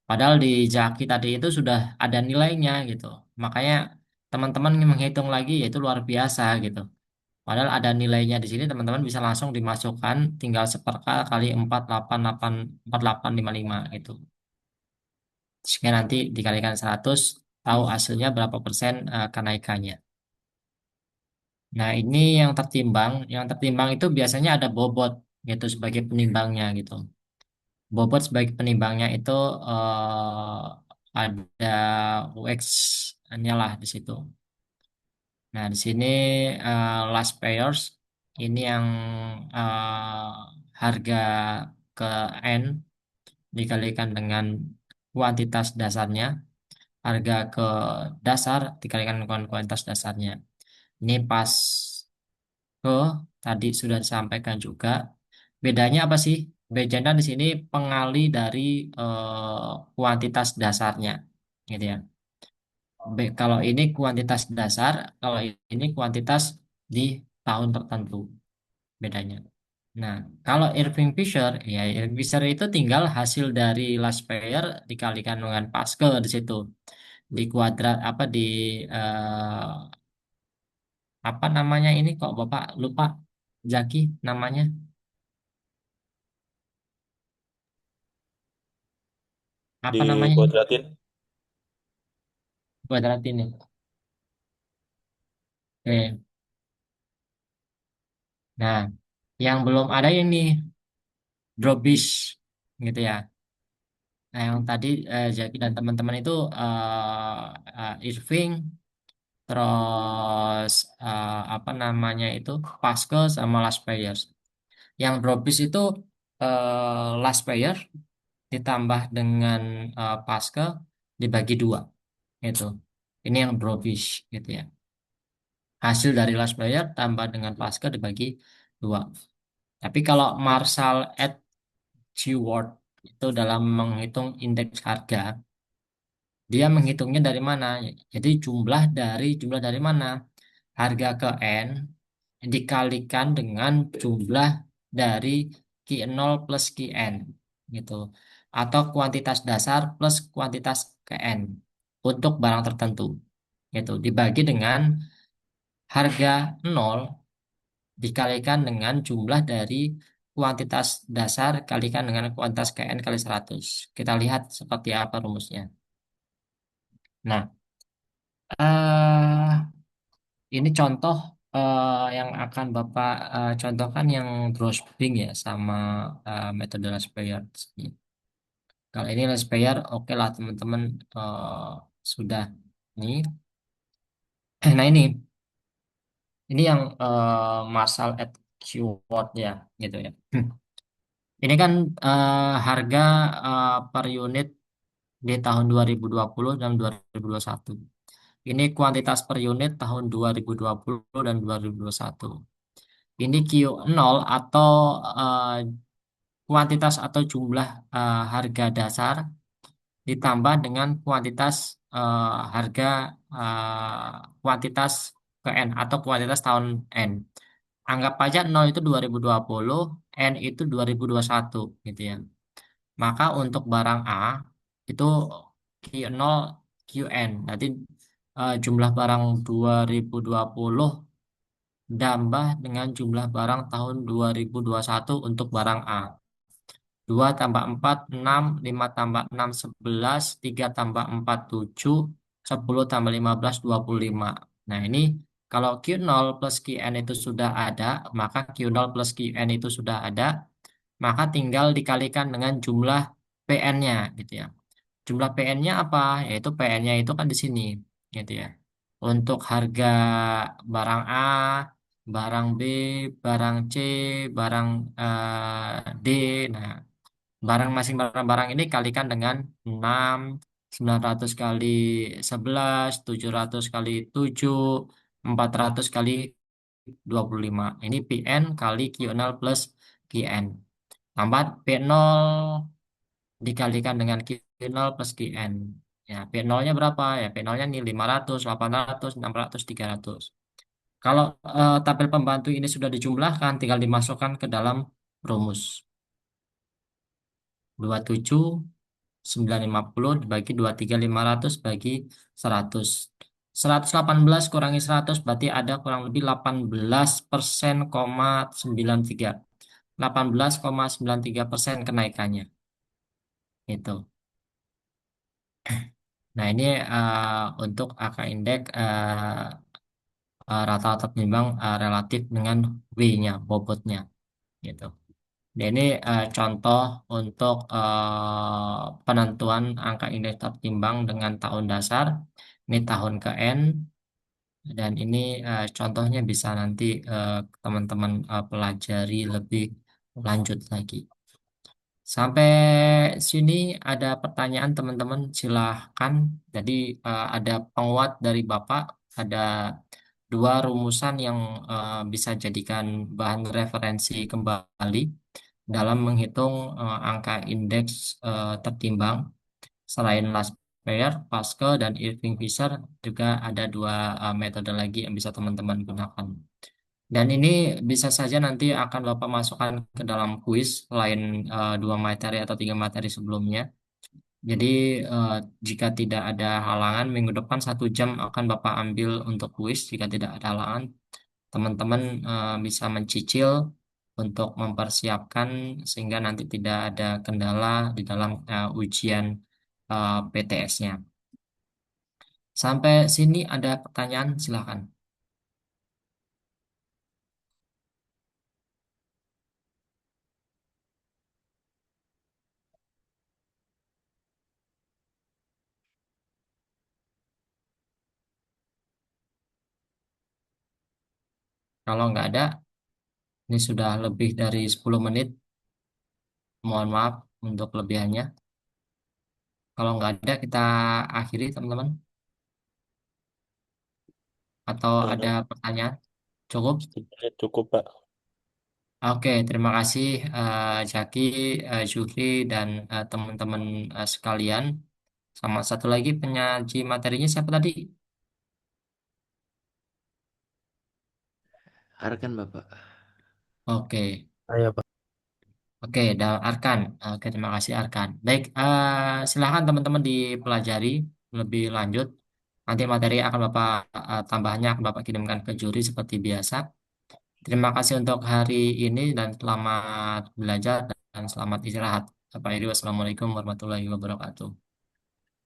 Padahal di Zaki tadi itu sudah ada nilainya gitu. Makanya teman-teman menghitung lagi yaitu luar biasa gitu. Padahal ada nilainya di sini, teman-teman bisa langsung dimasukkan, tinggal seperkal kali 488 gitu. Sehingga nanti dikalikan 100, tahu hasilnya berapa persen kenaikannya. Nah, ini yang tertimbang. Yang tertimbang itu biasanya ada bobot gitu sebagai penimbangnya gitu. Bobot sebagai penimbangnya itu ada UX-nya lah di situ. Nah, di sini last payers ini yang eh, harga ke N dikalikan dengan kuantitas dasarnya, harga ke dasar dikalikan dengan kuantitas dasarnya. Ini pas ke tadi sudah disampaikan juga. Bedanya apa sih? Bedanya di sini pengali dari kuantitas dasarnya, gitu ya. Kalau ini kuantitas dasar, kalau ini kuantitas di tahun tertentu, bedanya. Nah, kalau Irving Fisher, ya Irving Fisher itu tinggal hasil dari last pair dikalikan dengan Pascal di situ, di kuadrat apa di apa namanya ini kok Bapak lupa Zaki namanya apa Di namanya ini kuadratin. kuadrat ini. Oke. Nah, yang belum ada ini Dробиш gitu ya. Nah, yang tadi Zaki dan teman-teman itu Irving, terus apa namanya itu Pascal sama Last Payers. Yang Dробиш itu Last Payer ditambah dengan Pascal dibagi 2 gitu. Ini yang Dробиш gitu ya. Hasil dari last player tambah dengan Pascal dibagi 2. Tapi kalau Marshall at Stewart itu dalam menghitung indeks harga, dia menghitungnya dari mana? Jadi jumlah dari mana? Harga ke N dikalikan dengan jumlah dari Q0 plus Qn gitu. Atau kuantitas dasar plus kuantitas Kn untuk barang tertentu gitu. Dibagi dengan harga 0 dikalikan dengan jumlah dari kuantitas dasar kalikan dengan kuantitas Kn kali 100. Kita lihat seperti apa rumusnya. Nah, eh ini contoh yang akan Bapak contohkan yang Grossing ya sama metode Laspeyr. Kalau ini Laspeyr, oke lah teman-teman sudah nih. Nah ini yang masal at keyword ya gitu ya. Ini kan harga per unit di tahun 2020 dan 2021. Ini kuantitas per unit tahun 2020 dan 2021. Ini Q0 atau eh, kuantitas atau jumlah harga dasar ditambah dengan kuantitas harga kuantitas ke N atau kuantitas tahun N. Anggap aja 0 itu 2020, N itu 2021 gitu ya. Maka untuk barang A itu Q0 QN. Nanti jumlah barang 2020 tambah dengan jumlah barang tahun 2021 untuk barang A. 2 tambah 4 6, 5 tambah 6 11, 3 tambah 4 7, 10 tambah 15 25. Nah, ini kalau Q0 plus Qn itu sudah ada, maka Q0 plus Qn itu sudah ada, maka tinggal dikalikan dengan jumlah Pn-nya gitu ya. Jumlah PN-nya apa? Yaitu PN-nya itu kan di sini gitu ya. Untuk harga barang A, barang B, barang C, barang D. Nah, barang masing barang ini kalikan dengan 6, 900 kali 11, 700 kali 7, 400 kali 25. Ini PN kali Q0 plus QN. Tambah P0 dikalikan dengan Q0 plus QN. Ya, P0-nya berapa? Ya, P0-nya nih 500, 800, 600, 300. Kalau tabel pembantu ini sudah dijumlahkan, tinggal dimasukkan ke dalam rumus. 27 950 dibagi 23 500 bagi 100. 118 kurangi 100 berarti ada kurang lebih 18% 93. 18,93% kenaikannya. Itu. Nah, ini untuk angka indeks rata-rata penyumbang relatif dengan W-nya, bobotnya gitu. Dan ini contoh untuk penentuan angka indeks tertimbang dengan tahun dasar. Ini tahun ke N dan ini contohnya bisa nanti teman-teman pelajari lebih lanjut lagi. Sampai sini ada pertanyaan teman-teman silahkan. Jadi ada penguat dari Bapak, ada dua rumusan yang bisa jadikan bahan referensi kembali dalam menghitung angka indeks tertimbang. Selain Laspeyr, Pascal, dan Irving Fisher, juga ada dua metode lagi yang bisa teman-teman gunakan. Dan ini bisa saja nanti akan Bapak masukkan ke dalam kuis lain dua materi atau tiga materi sebelumnya. Jadi eh, jika tidak ada halangan, minggu depan 1 jam akan Bapak ambil untuk kuis. Jika tidak ada halangan, teman-teman bisa mencicil untuk mempersiapkan sehingga nanti tidak ada kendala di dalam ujian PTS-nya. Sampai sini ada pertanyaan, silakan. Kalau nggak ada, ini sudah lebih dari 10 menit. Mohon maaf untuk kelebihannya. Kalau nggak ada, kita akhiri teman-teman. Atau ada pertanyaan? Cukup? Cukup, Pak. Oke, terima kasih Jaki, Zuhri, dan teman-teman sekalian. Sama satu lagi penyaji materinya siapa tadi? Arkan Bapak. Oke, Saya Pak. oke, Arkan. Oke, terima kasih Arkan. Baik, silakan teman-teman dipelajari lebih lanjut. Nanti materi akan Bapak tambahnya akan Bapak kirimkan ke juri seperti biasa. Terima kasih untuk hari ini dan selamat belajar dan selamat istirahat. Bapak Ibu, Wassalamualaikum warahmatullahi wabarakatuh.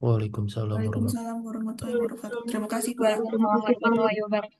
Waalaikumsalam warahmatullahi Waalaikumsalam warahmatullahi wabarakatuh. Terima kasih, Pak. Waalaikumsalam warahmatullahi wabarakatuh.